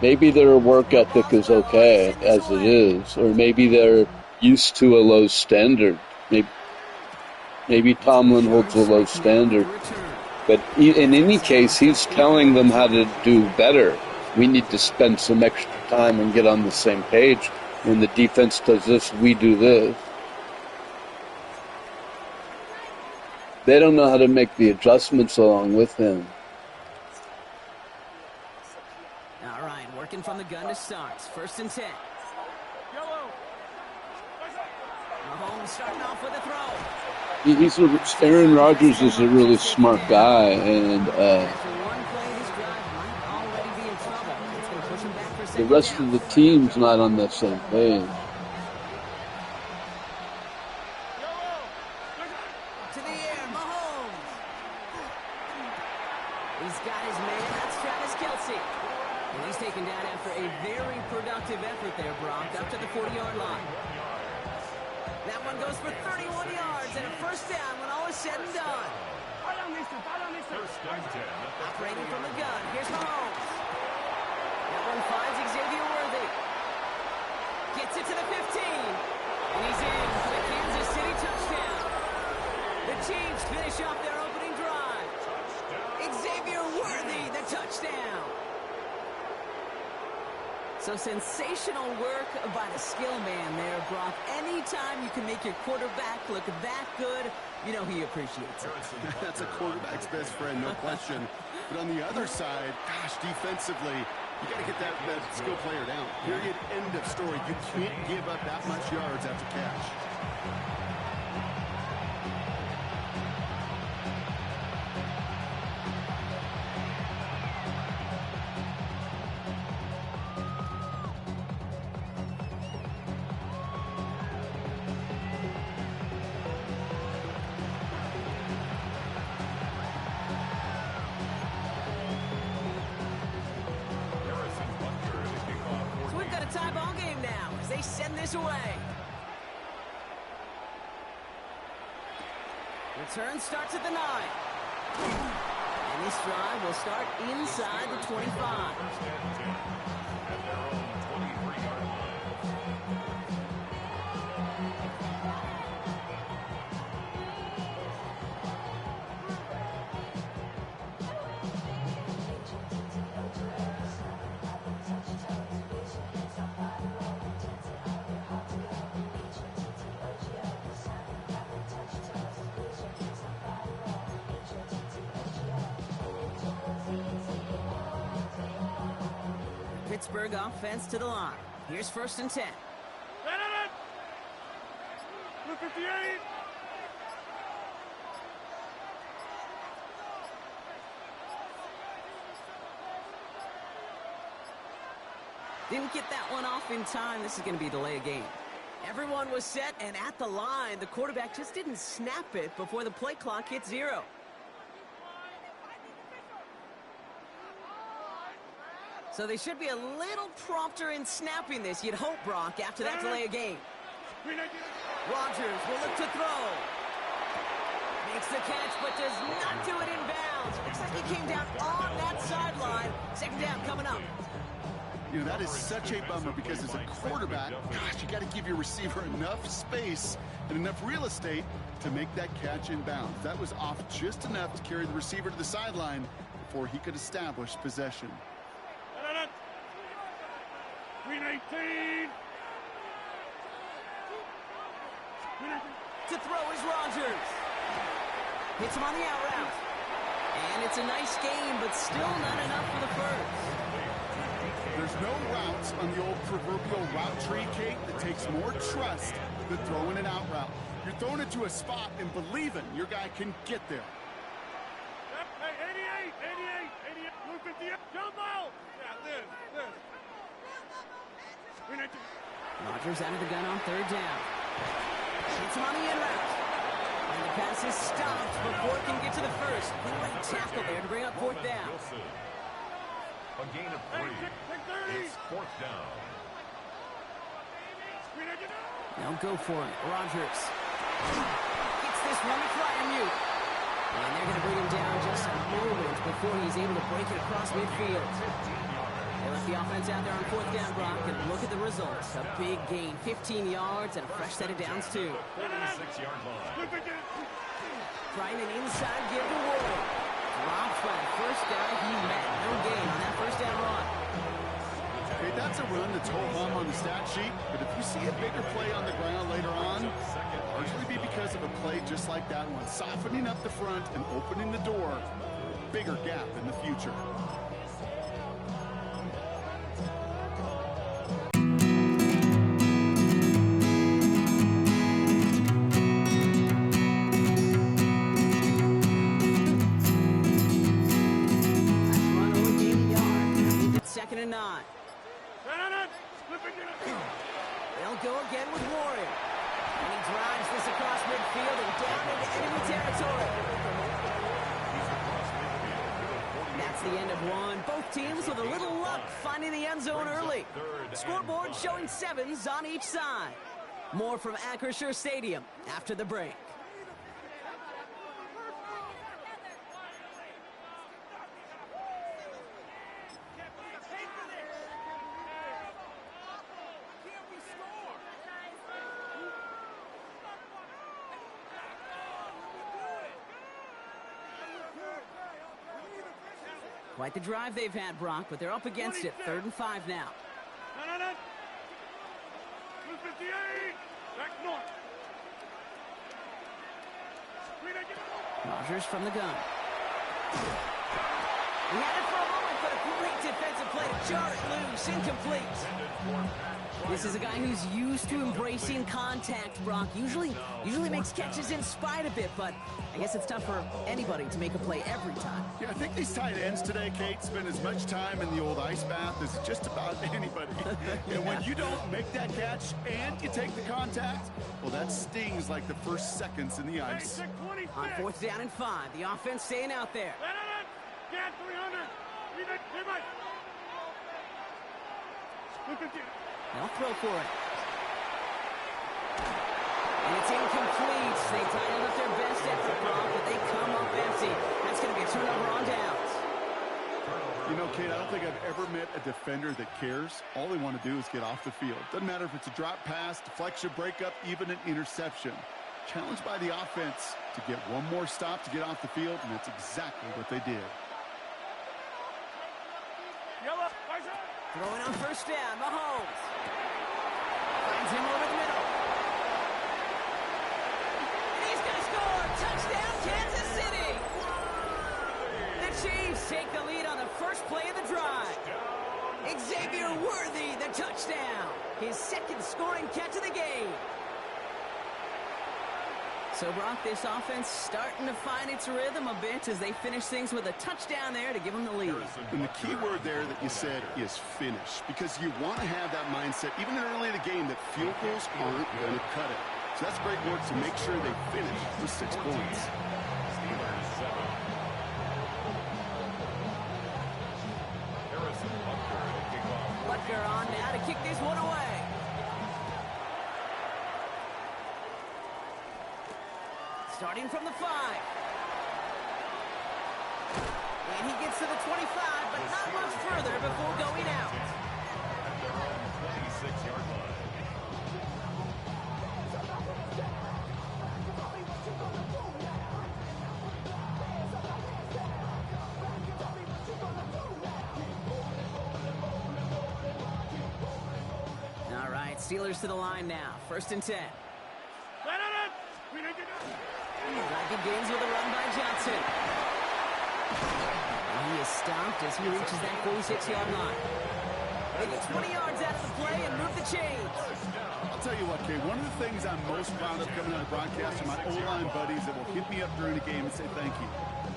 maybe their work ethic is okay as it is, or maybe they're used to a low standard. Maybe Tomlin holds a low standard. But in any case, he's telling them how to do better. We need to spend some extra time and get on the same page. When the defense does this, we do this. They don't know how to make the adjustments along with him. All right, working from the gun to start. 1st and 10. Mahomes starting off with a throw. Aaron Rodgers is a really smart guy, and the rest of the team's not on that same page. To the air, Mahomes. He's got his man. That's Travis Kelce. And he's taken down after a very productive effort there, Brock, up to the 40-yard line. That one goes for 31 yards and a 1st down when all is said and done. Operating from the gun, here's Mahomes. That one finds Xavier Worthy. Gets it to the 15. And he's in for the Kansas City touchdown. The Chiefs finish off their opening drive. Xavier Worthy, the touchdown. So sensational work by the skill man there, Brock. Anytime you can make your quarterback look that good, you know he appreciates it. That's a quarterback's best friend, no question. But on the other side, gosh, defensively, you got to get that skill player down. Period, end of story. You can't give up that much yards after catch. Tie ball game now as they send this away. Return starts at the 9. And this drive will start inside the 25. Pittsburgh offense to the line. Here's 1st and 10. Blue 58. Didn't get that one off in time. This is going to be a delay of game. Everyone was set and at the line. The quarterback just didn't snap it before the play clock hit 0. So they should be a little prompter in snapping this, you'd hope, Brock, after that delay of game. Rodgers will look to throw. Makes the catch, but does not do it in bounds. Looks like he came down on that sideline. 2nd down coming up. You know, that is such a bummer because as a quarterback, gosh, you got to give your receiver enough space and enough real estate to make that catch in bounds. That was off just enough to carry the receiver to the sideline before he could establish possession. Green 18. To throw is Rodgers. Hits him on the out route. And it's a nice game, but still not enough for the 1st. There's no routes on the old proverbial route tree, Kate, that takes more trust than throwing an out route. You're throwing it to a spot and believing your guy can get there. Hey, 88, Blue 58, jump out. Yeah, this. Rodgers out of the gun on 3rd down. Hits him on the in route. And the pass is stopped before it can get to the 1st. Great tackle there to bring up 4th down. A gain of 3. It's 4th down. Now go for it. Rodgers gets this one to Freiermuth. And they're going to bring him down just a moment before he's able to break it across midfield. They left the offense out there on 4th down, Brock, and look at the results. A big gain, 15 yards, and a fresh set of downs, too. 46-yard line. Trying an inside give to Ward. Dropped by the first guy he met. No gain on that 1st down run. Okay, that That's a run that's ho-hum on the stat sheet, but if you see a bigger play on the ground later on, it'll largely be because of a play just like that one, softening up the front and opening the door for a bigger gap in the future. Run over 80 yards. It's 2nd and 9. They'll go again with Warren. And he drives this across midfield and down into enemy territory. That's the end of one. Both teams with a little luck finding the end zone early. Scoreboard showing 7s on each side. More from Acrisure Stadium after the break. Quite the drive they've had, Brock, but they're up against it. 3rd and 5 now. Rodgers from the gun. He had it for a moment, but a great defensive play to jar it loose. Incomplete. This is a guy who's used to embracing contact, Brock. Usually makes catches in spite of it, but I guess it's tough for anybody to make a play every time. Yeah, I think these tight ends today, Kate, spend as much time in the old ice bath as just about anybody. Yeah. And when you don't make that catch and you take the contact, well, that stings like the first seconds in the ice. On 4th down and 5, the offense staying out there. They'll throw for it. And it's incomplete. They titled up their best effort, Brock, but they come up empty. That's going to be a turnover on downs. You know, Kate, I don't think I've ever met a defender that cares. All they want to do is get off the field. Doesn't matter if it's a drop pass, deflection, breakup, even an interception. Challenged by the offense to get one more stop to get off the field, and that's exactly what they did. Throwing on 1st down, Mahomes. Finds him over the middle. And he's going to score. Touchdown, Kansas City. The Chiefs take the lead on the first play of the drive. Xavier Worthy, the touchdown. His 2nd scoring catch of the game. So, Brock, this offense starting to find its rhythm a bit as they finish things with a touchdown there to give them the lead. And the key word there that you said is finish, because you want to have that mindset, even early in the game, that field goals aren't going to cut it. So that's great work to make sure they finish with 6 points. Butker on now to kick this one away. Starting from the 5. And he gets to the 25, but not much further before going out. All right, Steelers to the line now. 1st and 10. Dragon gains with a run by Johnson. And he is stopped as he reaches that 46-yard line. They get 20 yards out of the play and move the chains. I'll tell you what, Kay, one of the things I'm most proud of coming out of broadcast are my O-line buddies that will hit me up during the game and say thank you.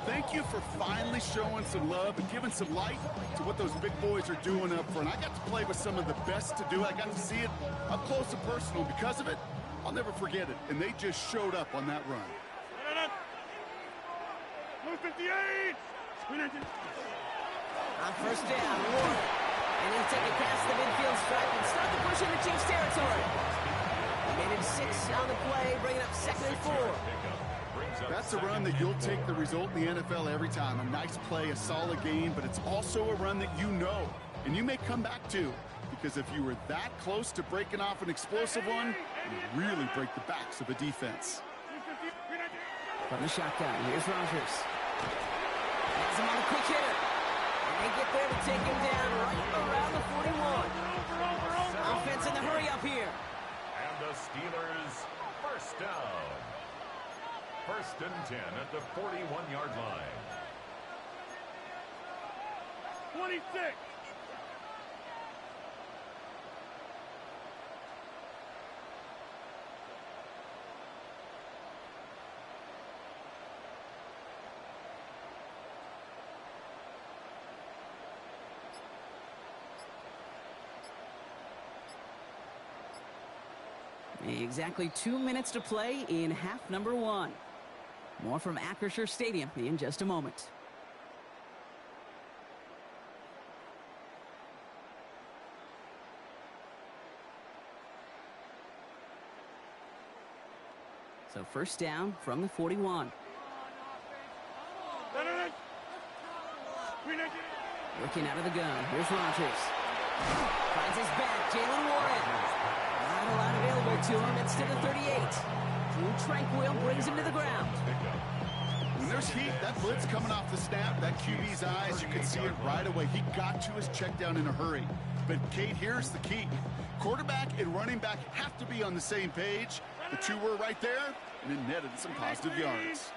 Thank you for finally showing some love and giving some light to what those big boys are doing up front. I got to play with some of the best to do it. I got to see it up close and personal. Because of it, I'll never forget it. And they just showed up on that run. On 1st down, Ward. And he'll take it past the midfield stripe and start the push into Chiefs territory. He made it 6 on the play, bringing up 2nd and 4. That's a run that you'll take the result in the NFL every time. A nice play, a solid game, but it's also a run that you know, and you may come back to, because if you were that close to breaking off an explosive one, you really break the backs of a defense. From the shotgun, here's Rodgers. Has him on the quick hitter. And they get there to take him down right around the 41. 26. Exactly 2 minutes to play in half number 1. More from Acrisure Stadium in just a moment. So first down from the 41. Looking out of the gun. Here's Rodgers. Finds his back. Jalen Warren. Not a lot available to him. It's to the 38. Drew Tranquil brings him to the ground. When there's heat, that blitz coming off the snap, that QB's eyes, you could see it right away. He got to his check down in a hurry. But, Kate, here's the key. Quarterback and running back have to be on the same page. The two were right there, and it netted some positive yards.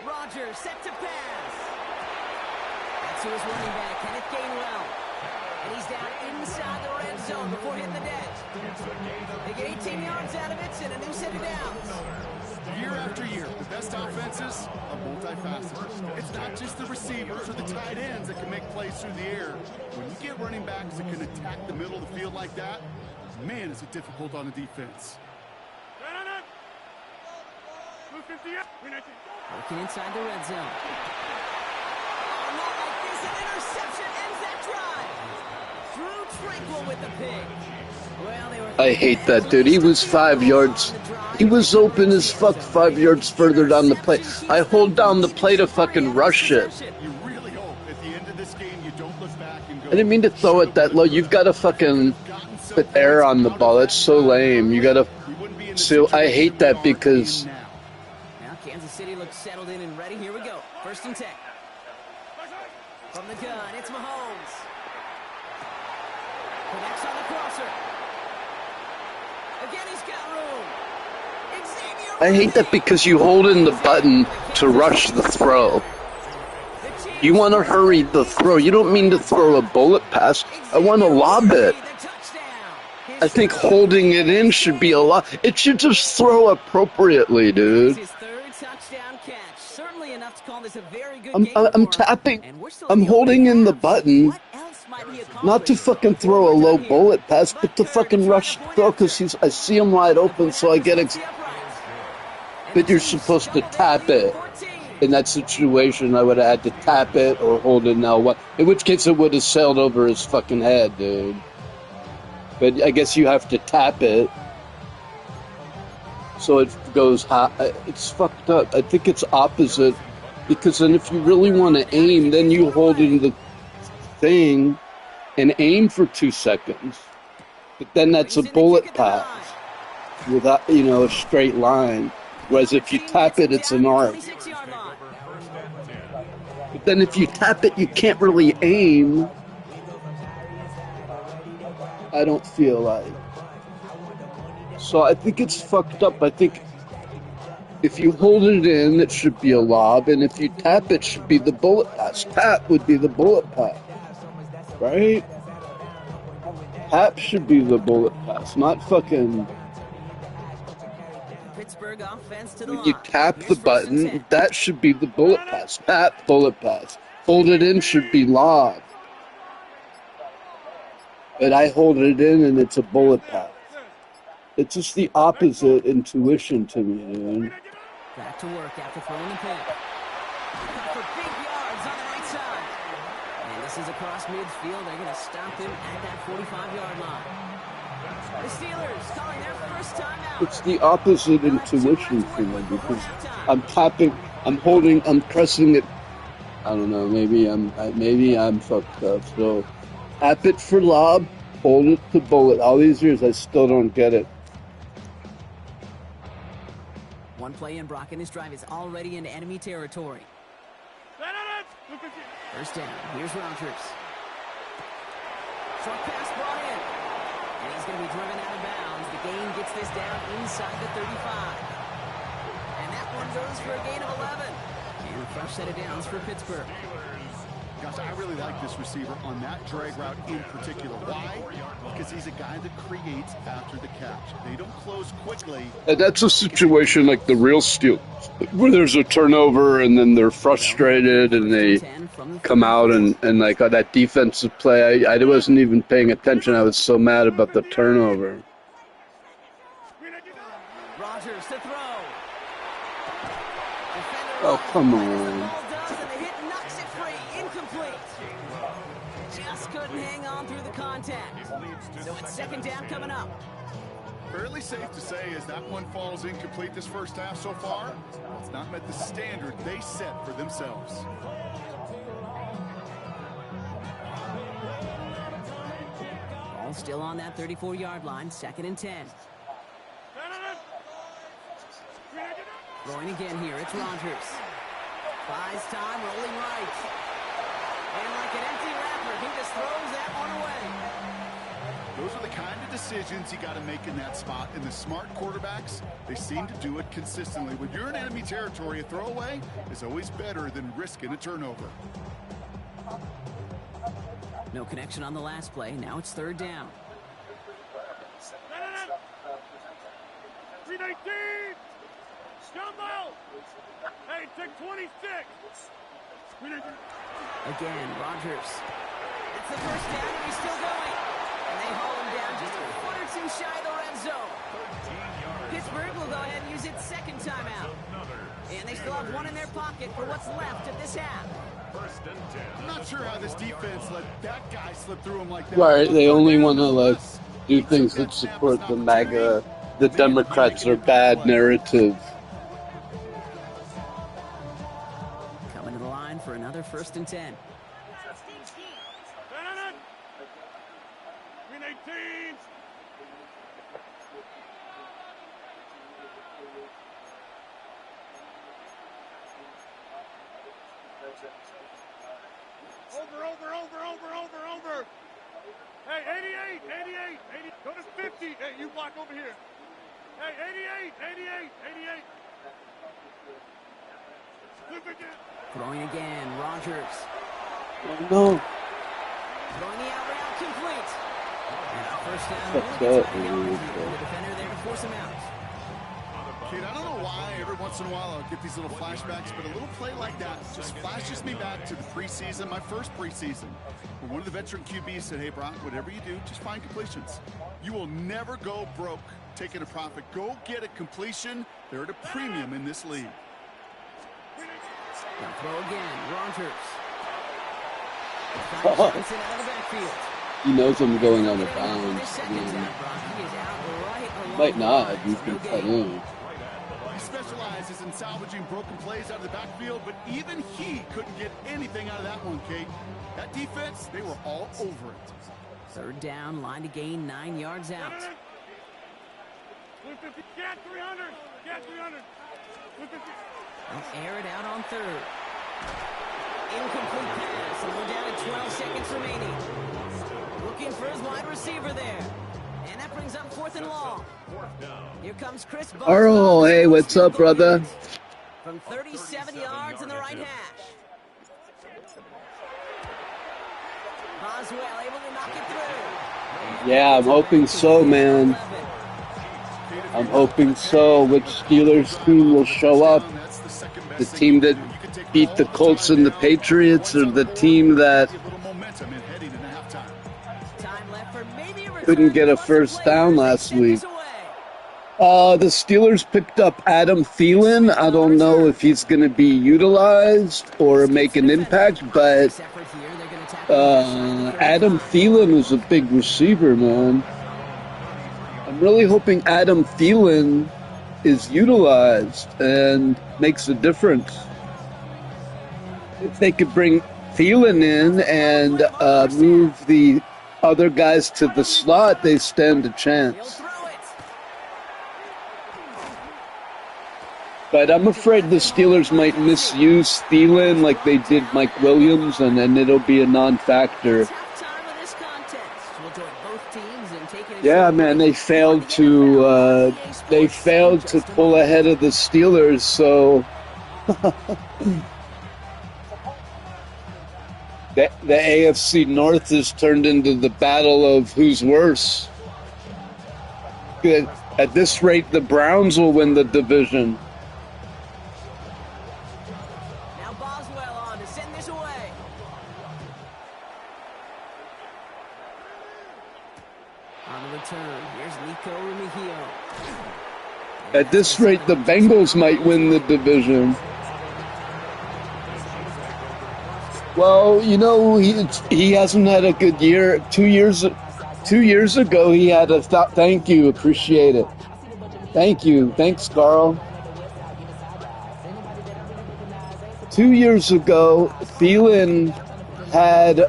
Rodgers set to pass. That's to his running back, Kenneth Gainwell. And he's down inside the red zone before hitting the deck. They get 18 yards out of it and a new set of downs. Year after year, the best offenses are multifaceted. It's not just the receivers or the tight ends that can make plays through the air. When you get running backs that can attack the middle of the field like that, man, is it difficult on the defense. Working inside the red zone. Oh, not like this. An interception ends that drive. Drew Tranquil with the pick. Well, they were I hate that dude. He was 5 yards. He was open as fuck 5 yards further down the play. I hold down the play to fucking rush it. You really hope at the end of this game you don't look back and go, I didn't mean to throw it that low. You've got to fucking put air on the ball. That's so lame. You got to. So I hate that because. Now Kansas City looks settled in and ready. Here we go. First and 10. From the gun, it's Mahomes. Connects on the crosser. Again, he's got room. I hate that because you hold in the button to rush the throw. You want to hurry the throw. You don't mean to throw a bullet pass. I want to lob it. I think holding it in should be a lot. It should just throw appropriately, dude. I'm tapping. I'm holding in the button. Not to fucking throw a low bullet pass, but to fucking rush throw because I see him wide open, so I get but you're supposed to tap it. In that situation, I would have had to tap it or hold it now. In which case, it would have sailed over his fucking head, dude. But I guess you have to tap it. So it goes high. It's fucked up. I think it's opposite. Because then if you really want to aim, then you hold in the thing and aim for 2 seconds. But then that's a bullet pass without, a straight line. Whereas if you tap it, it's an arc. But then if you tap it, you can't really aim. I don't feel like. So I think it's fucked up. I think if you hold it in, it should be a lob. And if you tap it, should be the bullet pass. Tap would be the bullet pass. Right? Tap should be the bullet pass, not fucking... Pittsburgh offense to the when you tap the button, that should be the bullet pass. Tap, bullet pass. Hold it in should be lob. But I hold it in and it's a bullet pass. It's just the opposite intuition to me, dude. Back to work after throwing the pick. For big yards on the right side. And this is across midfield. They're going to stop him at that 45-yard line. The Steelers calling their first time out. It's the opposite intuition for me because I'm tapping, I'm holding, I'm pressing it. I don't know. Maybe I'm fucked up. So tap it for lob, hold it to bullet. All these years, I still don't get it. One play in, Brock, and his drive is already into enemy territory. First down. Here's Rodgers. Short pass brought in. And he's going to be driven out of bounds. The gain gets this down inside the 35. And that one goes for a gain of 11. And a fresh set of downs for Pittsburgh. Gosh, I really like this receiver on that drag route in particular. Why? Because he's a guy that creates after the catch. They don't close quickly. And that's a situation like the real Steelers, where there's a turnover and then they're frustrated and they come out and like on that defensive play, I wasn't even paying attention. I was so mad about the turnover. Rodgers to throw. Oh, come on. Just couldn't hang on through the contact. So it's second down coming up. Fairly safe to say as that one falls incomplete this first half so far, it's not met the standard they set for themselves. Ball still on that 34-yard line, 2nd and 10. Throwing again here, it's Rodgers. Buys time, rolling right. And like an empty wrapper, he just throws that one away. Those are the kind of decisions you got to make in that spot. And the smart quarterbacks, they seem to do it consistently. When you're in enemy territory, a throwaway is always better than risking a turnover. No connection on the last play. Now it's 3rd down. 319! Jumbo! Hey, take 26! Again, Rodgers. It's the first down, and he's still going. And they haul him down just a foot or two shy of the red zone. Pittsburgh will go ahead and use its 2nd timeout. And they still have one in their pocket for what's left of this half. I'm not sure how this defense let that guy slip through him like that. Right, they only want to like do things that support the MAGA, the Democrats are bad narrative. Coming to the line for another 1st and 10. 319! Over. Hey, 88, 80. Go to 50. Hey, you block over here. Hey, 88. Throwing again, Rodgers. Oh, no. Throwing the out route complete. And first down. The defender there to force him out. Kid, I don't know why every once in a while I'll get these little flashbacks, but a little play like that just flashes me back to the preseason, my first preseason, where one of the veteran QBs said, hey, Brock, whatever you do, just find completions. You will never go broke taking a profit. Go get a completion. They're at a premium in this league. Now throw again, Rodgers. He knows I'm going on a bounce. Might not. You can cut in. He specializes in salvaging broken plays out of the backfield, but even he couldn't get anything out of that one, Kate. That defense, they were all over it. 3rd down, line to gain 9 yards out. Get 300. They'll air it out on 3rd. Incomplete pass, and we're down to 12 seconds remaining. Looking for his wide receiver there. And that brings up 4th and long. Here comes Chris Boswell. Arl, hey, what's up, brother? From 37 yards in the right hash. Boswell able to knock it through. Yeah, I'm hoping so, man. I'm hoping so. Which Steelers team will show up? The team that beat the Colts and the Patriots, or the team that couldn't get a first down last week? The Steelers picked up Adam Thielen. I don't know if he's going to be utilized or make an impact, but Adam Thielen is a big receiver, man. I'm really hoping Adam Thielen is utilized and makes a difference. If they could bring Thielen in and move the other guys to the slot, they stand a chance. But I'm afraid the Steelers might misuse Thielen like they did Mike Williams, and then it'll be a non-factor. Yeah, man, they failed to pull ahead of the Steelers, so The AFC North has turned into the battle of who's worse. At this rate, the Browns will win the division. Now Boswell on to send this away. On the return, here's Nico Remigio. At this rate, the Bengals might win the division. Well, you know, he hasn't had a good year. 2 years ago, he had a thank you, appreciate it. Thank you, thanks, Carl. 2 years ago, Thielen had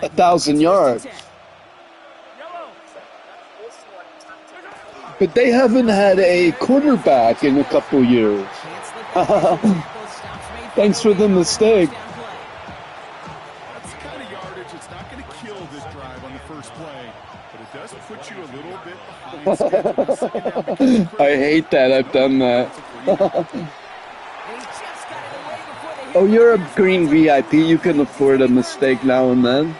1,000 yards. But they haven't had a quarterback in a couple years. Thanks for the mistake. That's the kind of yardage. It's not going to kill this drive on the first play, but it does put you a little bit behind schedule. I hate that. I've done that. Oh, you're a green VIP. You can afford a mistake now and then.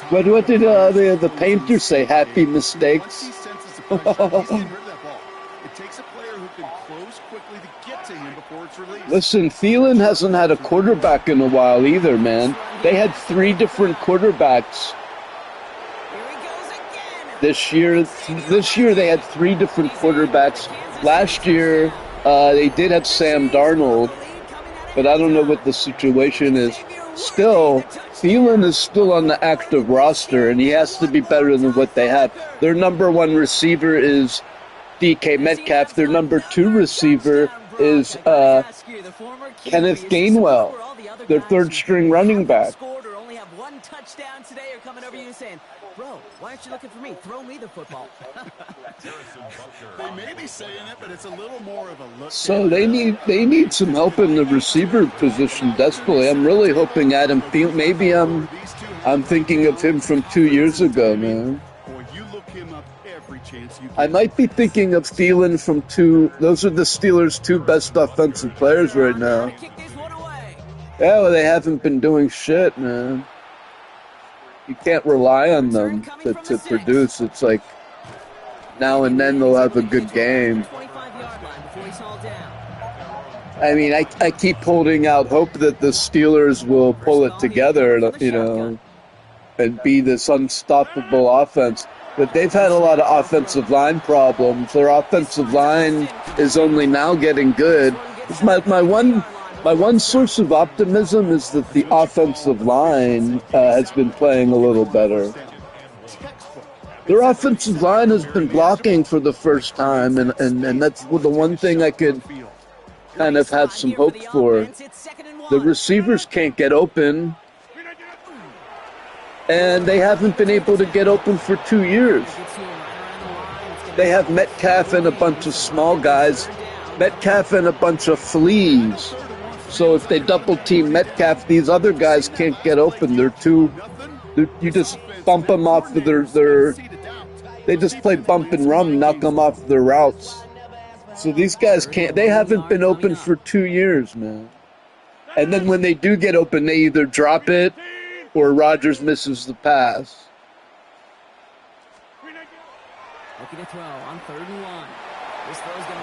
What did the painter say? Happy mistakes. It takes a player who can close quickly to get to him before it's released. Listen, Thielen hasn't had a quarterback in a while either, man. They had 3 different quarterbacks. This year they had 3 different quarterbacks. Last year, they did have Sam Darnold, but I don't know what the situation is. Still, Thielen is still on the active roster, and he has to be better than what they have. Their number 1 receiver is DK Metcalf. Their number 2 receiver is Kenneth Gainwell, their 3rd-string running back. Only have 1 touchdown today, are coming over you saying, "Bro, why aren't you looking for me? Throw me the football." They may be saying it, but it's a little more of a look. So they need some help in the receiver position desperately. I'm really hoping Adam Thielen. Maybe I'm thinking of him from 2 years ago, man. Boy, you look him up every chance you I might be thinking of Thielen from 2. Those are the Steelers' 2 best offensive players right now. Yeah, well, they haven't been doing shit, man. You can't rely on them to produce. It's like now and then they'll have a good game. I mean, I keep holding out hope that the Steelers will pull it together, you know, and be this unstoppable offense. But they've had a lot of offensive line problems. Their offensive line is only now getting good. It's my one source of optimism is that the offensive line has been playing a little better. Their offensive line has been blocking for the first time, and that's the one thing I could kind of have some hope for. The receivers can't get open, and they haven't been able to get open for 2 years. They have Metcalf and a bunch of small guys, Metcalf and a bunch of fleas. So if they double team Metcalf, these other guys can't get open. You just bump them off of they just play bump and run, knock them off their routes. So these guys they haven't been open for 2 years, man. And then when they do get open, they either drop it or Rodgers misses the pass.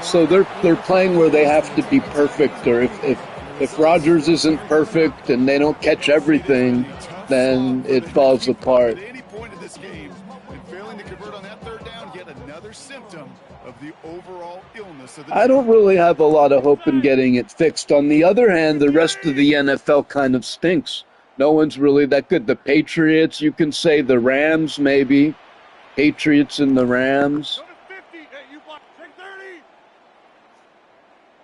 So they're playing where they have to be perfect, or if Rodgers isn't perfect and they don't catch everything, then it falls apart. At any point in this game, and failing to convert on that 3rd down, yet another symptom of the overall illness of the I don't really have a lot of hope in getting it fixed. On the other hand, the rest of the NFL kind of stinks. No one's really that good. The Patriots, you can say, the Rams maybe. Patriots and the Rams.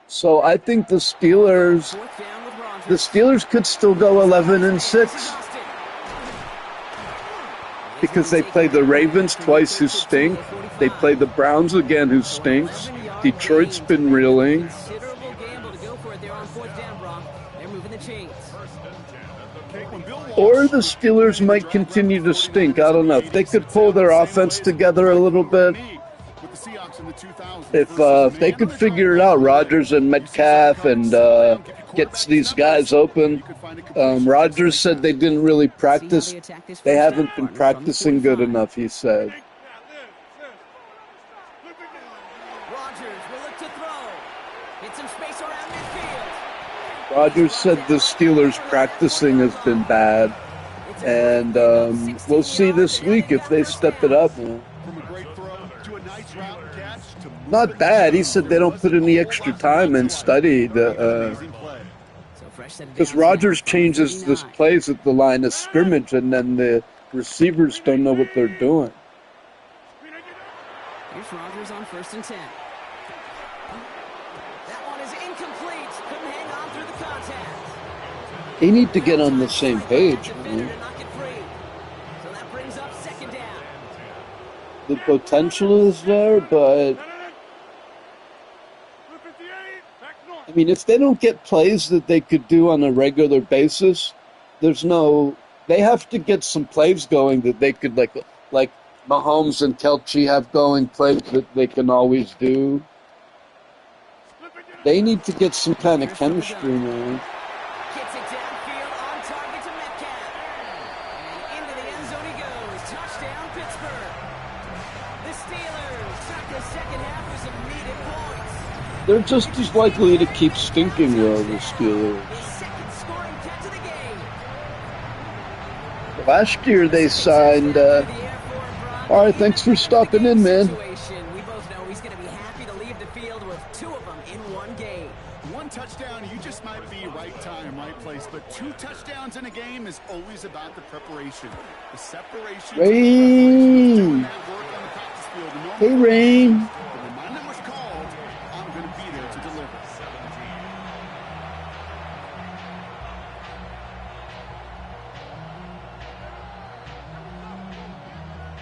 So I think the Steelers could still go 11-6 because they play the Ravens twice, who stink. They play the Browns again, who stinks. Detroit's been reeling. Or the Steelers might continue to stink. I don't know. If they could pull their offense together a little bit, the Seahawks in the 2000s. If they could figure it out, Rodgers and Metcalf, and gets these guys open. Rodgers said they didn't really practice. They haven't been practicing good enough, he said. Rodgers will look to throw. Get some space around midfield. Rodgers said the Steelers' practicing has been bad. And we'll see this week if they step it up. Not bad. He said they don't put any extra time and study. Because Rodgers changes the plays at the line of scrimmage, and then the receivers don't know what they're doing. Here's Rodgers on 1st and 10. That one is incomplete. Couldn't hang on through the contact. They need to get on the same page, man. The potential is there, but I mean, if they don't get plays that they could do on a regular basis, they have to get some plays going that they could, like Mahomes and Kelce have going, plays that they can always do. They need to get some kind of chemistry, man. Gets it downfield on target to Metcalf. And into the end zone he goes. Touchdown, Pittsburgh. The Steelers start the second half with some needed points. They're just as likely to keep stinking, though, the Steelers. His second scoring catch of the game. Last year they signed... All right, thanks for stopping in, man. We both know he's going to be happy to leave the field with 2 of them in one game. 1 touchdown, you just might be right time, right place. But 2 touchdowns in a game is always about the preparation. The separation. Rain. Hey, Rain. When my number's called, I'm going to be there to deliver.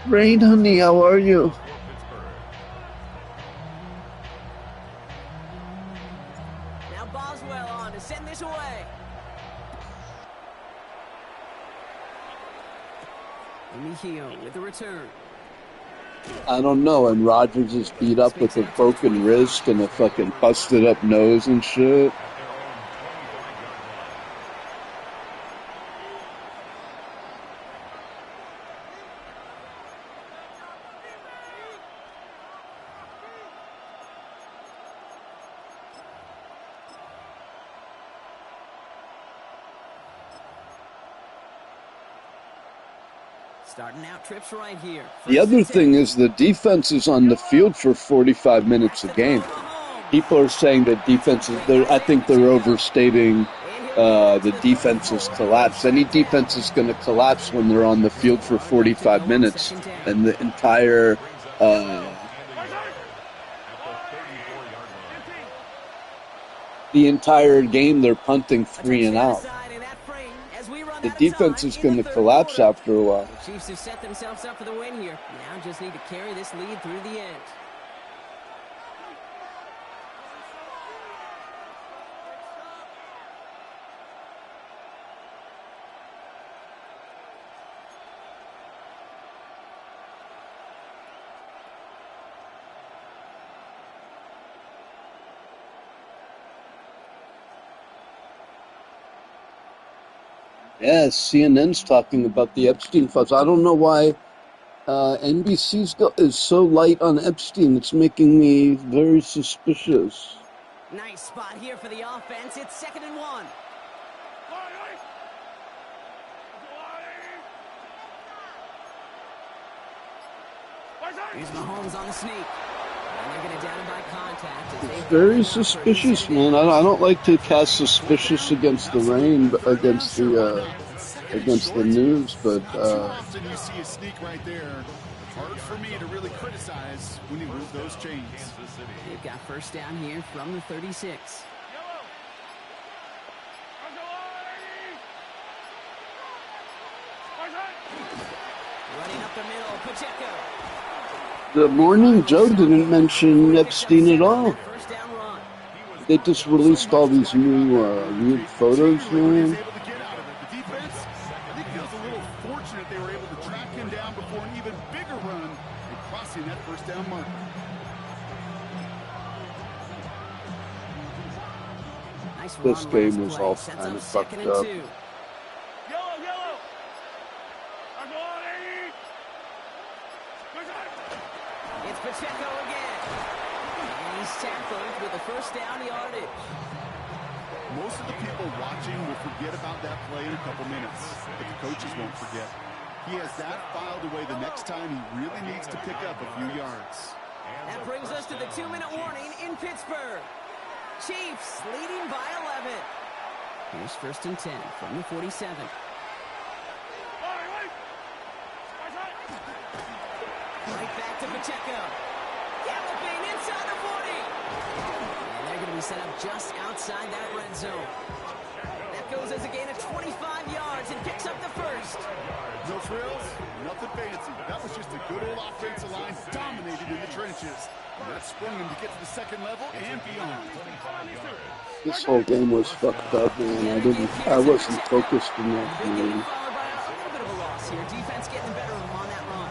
Rain, honey, how are you? Now Boswell on to send this away. Mejio with the return. I don't know, and Rodgers is beat up with a broken wrist and a fucking busted up nose and shit. Starting out trips right here. The other thing is the defense is on the field for 45 minutes a game. People are saying that I think they're overstating the defense's collapse. Any defense is going to collapse when they're on the field for 45 minutes, and the entire game they're punting 3 and out. The defense is going to collapse after a while. The Chiefs have set themselves up for the win here. Now just need to carry this lead through the end. Yeah, CNN's talking about the Epstein files. I don't know why NBC is so light on Epstein. It's making me very suspicious. Nice spot here for the offense. It's 2nd and 1. Here's Mahomes on the sneak. And they're going to down him by contact. It's very suspicious, man. I don't like to cast suspicious against the rain, against the news, but Often you see a sneak right there. Hard for me to really criticize when you move those chains. They've got first down here from the 36. Running up the middle, Pacheco. The Morning Joe didn't mention Epstein at all. They just released all these new weird photos, man. The defense, I think, feels a little fortunate they were able to track him down before an even bigger run and crossing that first down marker. Nice This run game last was play. all Sets kind up of second fucked and up. 2. Yellow, yellow. I'm on 80. It's Pacheco again. And he's tackled with a first down yardage. Most of the people watching will forget about that play in a couple minutes, but the coaches won't forget. He has that filed away the next time he really needs to pick up a few yards. That brings us to the 2-minute warning in Pittsburgh. Chiefs leading by 11. Here's first and 10 from the 47. Right back to Pacheco. Galloping inside the 40. And they're going to be set up just outside that red zone. That goes as a gain of 25 yards and picks up the first. No frills, nothing fancy. That was just a good old offensive line dominated in the trenches. And that sprung him to get to the second level and beyond. This whole game was fucked up, and I wasn't focused enough. Big game followed by a little bit of a loss here. Defense getting the better of him on that run.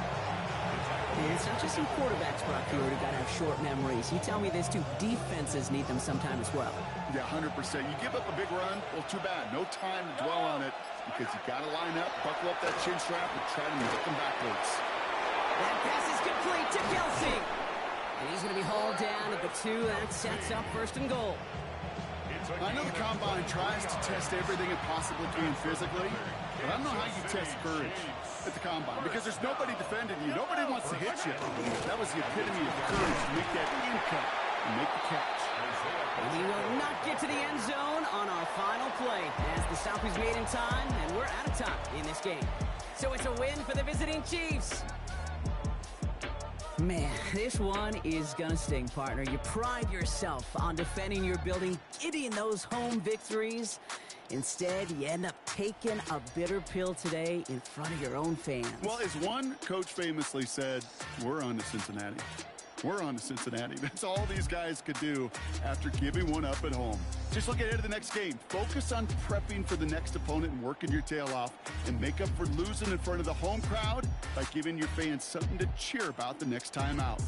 And it's not just some quarterbacks, Brock, here who got to have short memories. You tell me these two defenses need them sometime as well. Yeah, 100%. You give up a big run, well, too bad. No time to dwell on it because you got to line up, buckle up that chin strap, and try to knock them backwards. That pass is complete to Kelsey. And he's going to be hauled down at the 2. That sets up first and goal. I know the Combine tries to test everything it possibly can physically, but I don't know how you test courage at the Combine because there's nobody defending you. Nobody wants to hit you. That was the epitome of courage to make that in cut and make the catch. And he will not get to the end zone on our final play as the stop is made in time, and we're out of time in this game. So it's a win for the visiting Chiefs. Man, this one is gonna sting, partner. You pride yourself on defending your building, getting those home victories. Instead, you end up taking a bitter pill today in front of your own fans. Well, as one coach famously said, we're on to Cincinnati. We're on to Cincinnati. That's all these guys could do after giving one up at home. Just look ahead to the next game. Focus on prepping for the next opponent and working your tail off, and make up for losing in front of the home crowd by giving your fans something to cheer about the next time out.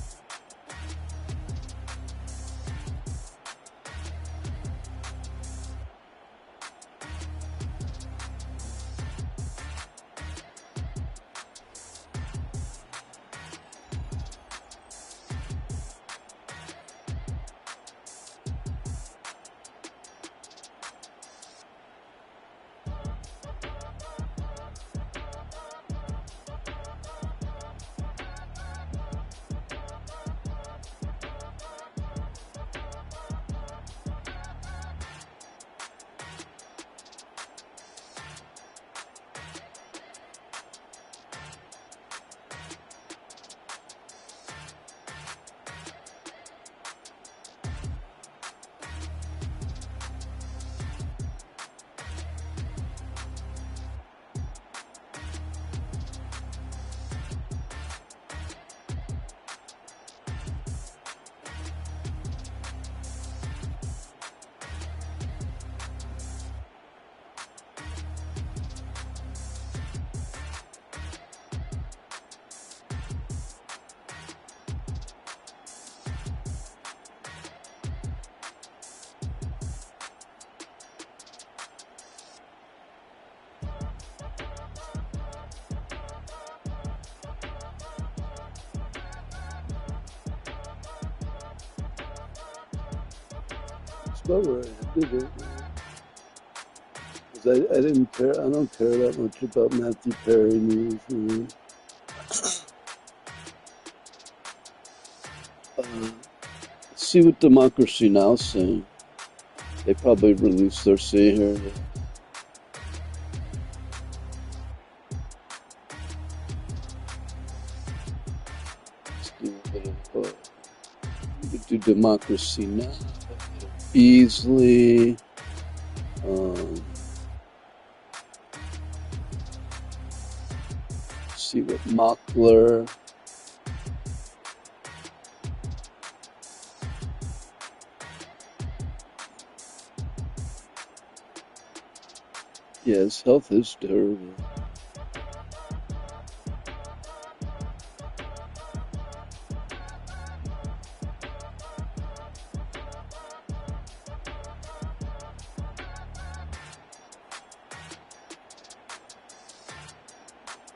Slower, I did it. 'Cause I didn't care. I don't care that much about Matthew Perry news. Let's see what Democracy Now! Saying. They probably released their say here. Let's do a little. We do Democracy Now! Beasley. See what Mockler. Yeah, his health is terrible.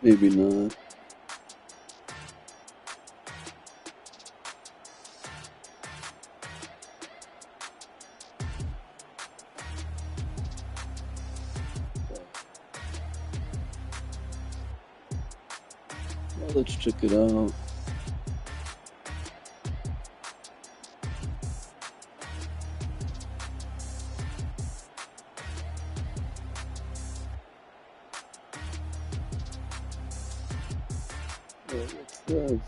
Maybe not. Well, let's check it out. What's this?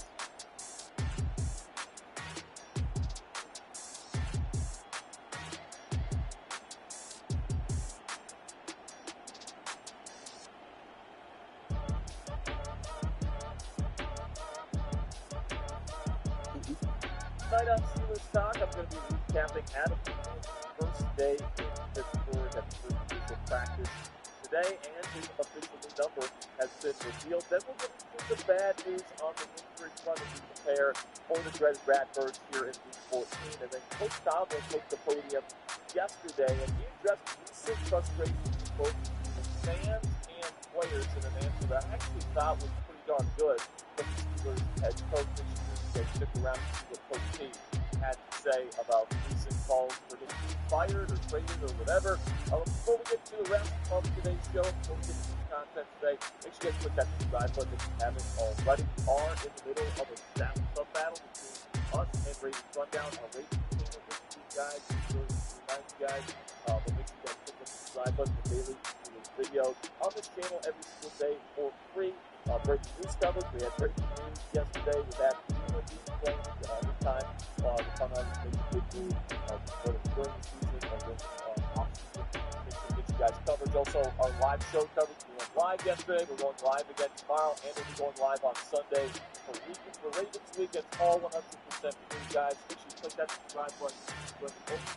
Tonight on Steelers Talk, I'm going to be recapping Adam Thielen's first day in Pittsburgh at first official practice today, and his official new number has been revealed. Then we'll get into the bad news on the injury front as we prepare for the dreaded Radbirds here in Week 14. And then Coach Tomlin took the podium yesterday, and he addressed recent frustrations with both fans and players in an answer that I actually thought was pretty darn good from the Steelers head coach. So stick around to see what Coach T had to say about recent calls for him to be fired or traded or whatever. Before we get to the rest of today's show, before we get to the content today, make sure you guys click that subscribe button if you haven't already. We are in the middle of a sub battle between us and Ratings Rundown. Our ratings channel this week, guys. So remind you guys, but make sure you guys click the subscribe button for daily videos on this channel every single day for free. Breaking news coverage. We had breaking news yesterday with that THIELEN being playing this time. The fun on making big news during the season and then off-season. Make sure to get you guys coverage. Also, our live show coverage. We went live yesterday. We're going live again tomorrow, and we'll be going live on Sunday for Ravens Week. It's all 100% free, guys. Make sure you click that subscribe button. We're the only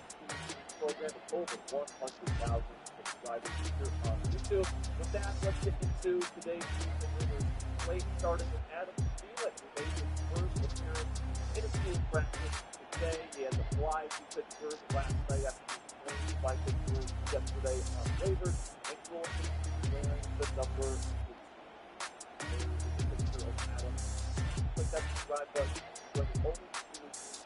program with over 100,000 subscribers here on YouTube. With that, let's get into today's season rumors. Slate starting with Adam Thielen, who made his first appearance in a field practice today. He had to fly to Pittsburgh last night after being claimed by Pittsburgh yesterday on waivers, and will be wearing the number 16. There is a picture of Adam. Click that subscribe button. We're the only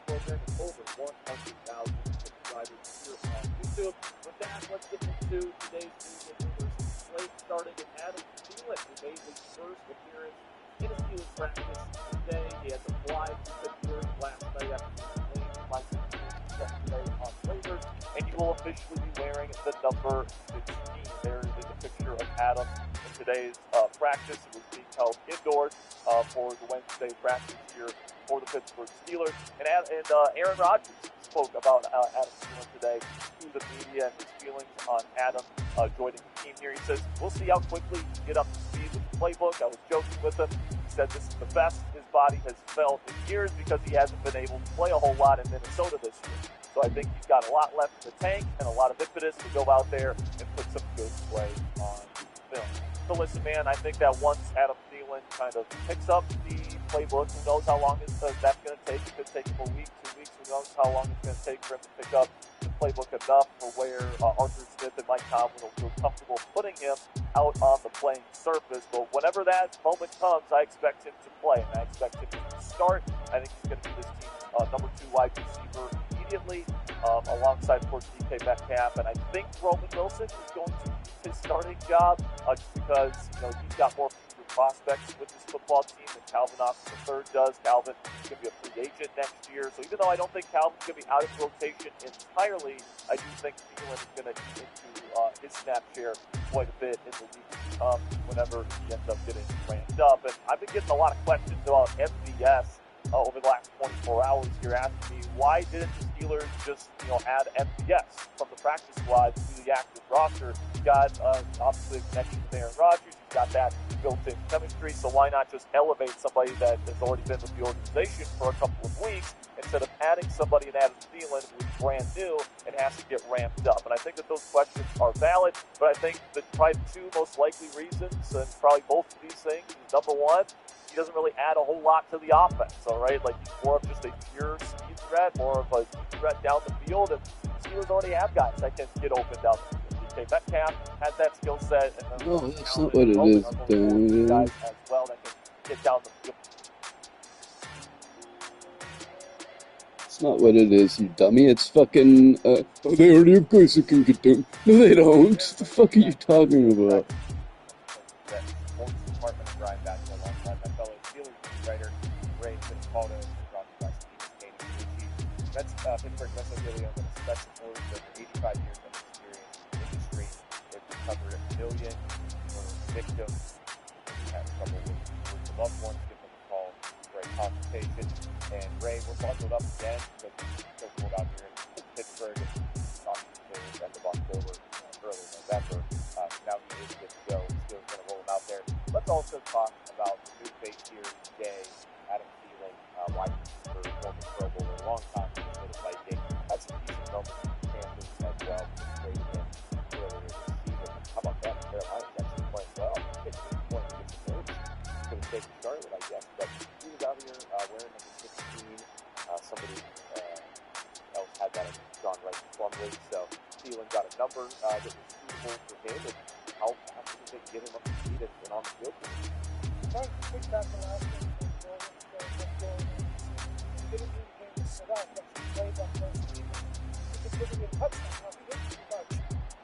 program with over 100,000 subscribers here on YouTube. With that, let's get into today's news and rumors. Slate starting with Adam Thielen, who made his first appearance in a field practice today. He had to fly to Pittsburgh last night after being claimed by Pittsburgh yesterday on waivers, and he will officially be wearing the number 16. There is a picture of Adam in today's practice. It was being held indoors for the Wednesday practice here for the Pittsburgh Steelers. And Aaron Rodgers spoke about Adam Thielen today to the media and his feelings on Adam joining the team here. He says, we'll see how quickly he can get up to speed with the playbook. I was joking with him. He said this is the best his body has felt in years because he hasn't been able to play a whole lot in Minnesota this year. So I think he's got a lot left in the tank and a lot of impetus to go out there and put some good play on film. So listen, man, I think that once Adam Thielen kind of picks up the playbook, who knows how long that's going to take. It could take him a week, 2 weeks. Who knows how long it's going to take for him to pick up the playbook enough for where Arthur Smith and Mike Tomlin will feel comfortable putting him out on the playing surface. But whenever that moment comes, I expect him to play, and I expect him to start. I think he's going to be this team's number 2 wide receiver immediately, alongside, of course, DK Metcalf. And I think Roman Wilson is going to keep his starting job just because he's got more prospects with this football team than Calvin Austin III does. Calvin is going to be a free agent next year. So even though I don't think Calvin's going to be out of rotation entirely, I do think Thielen is going to eat into his snap share quite a bit in the weeks to come whenever he ends up getting ramped up. And I've been getting a lot of questions about MVS over the last 24 hours here, asking me why didn't the Steelers just add MVS from the practice squad to the active roster. He's got obviously a connection with Aaron Rodgers. He's got that built-in chemistry, so why not just elevate somebody that has already been with the organization for a couple of weeks instead of adding somebody in Adam Thielen who's brand new and has to get ramped up? And I think that those questions are valid, but I think that probably the 2 most likely reasons, and probably both of these things, is number 1, he doesn't really add a whole lot to the offense, all right? Like, he's more of just a pure speed threat, more of a deep threat down the field, and the Steelers already have guys that can get open down the field. DK Metcalf has that skill set, and then No, that's not what it is, dude. guys as well that can get down the field. It's not what it is, you dummy. It's fucking, oh, they already have guys who can get down. No, they don't. What the fuck are you talking about? That forms department of Brian back alongside my fellow Steelers writer, Ray Fittipaldo, brought to you by Steve Caney. That's Pittsburgh Mesothelioma, an special force of 85 years of experience in the industry. They've recovered a million for victims who had trouble with loved ones. Give them a call for a consultation. And Ray, we're bundled up again because it's so cold out here in Pittsburgh. It's talking to the end of October, early November. Now he is good to go. Still going to roll him out there. Let's also talk about the new face here today, Adam Thielen, wide receiver, former Pro Bowler, long time Minnesota Viking. Had some decent moments in the Panthers as well. Traded in earlier this season. How about that? Carolina's actually playing well. 15 points, 50 points. Going to take Charlotte, I guess. But he was out here wearing number 16. Somebody else had that, John Wright Plumlee. So Thielen got a number that was suitable for him. And how fast do they get him up to speed and on the field? Trying to think back the last game didn't need him to sit out, but he played that first game. He was giving him touchdown. Now, he didn't do much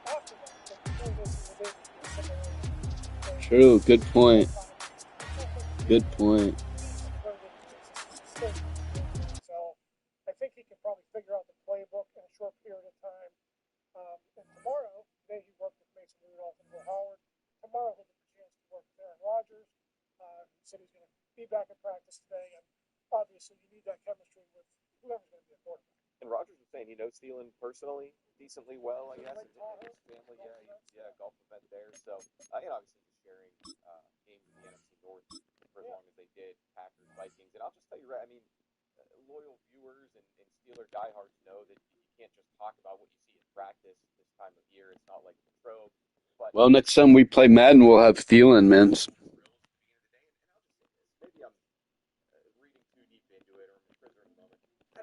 after that, but the point is, he was able to get somewhere. True, good point. Good point. So I think he can probably figure out the playbook in a short period of time. And tomorrow, today he worked with Mason Rudolph and Will Howard. Tomorrow he'll get the chance to work with Aaron Rodgers. He said he's going to be back at practice today, and obviously you need that chemistry with whoever's going to be a quarterback. And Rodgers was saying he knows Thielen personally decently well, I guess. His family, golf event there. So, obviously just sharing games in the NFC North for as long as they did, Packers, Vikings. And I'll just tell you, I mean, loyal viewers and Steeler diehards know that you can't just talk about what you see in practice this time of year. It's not like the probe. But Well, next time we play Madden, we'll have Thielen, man.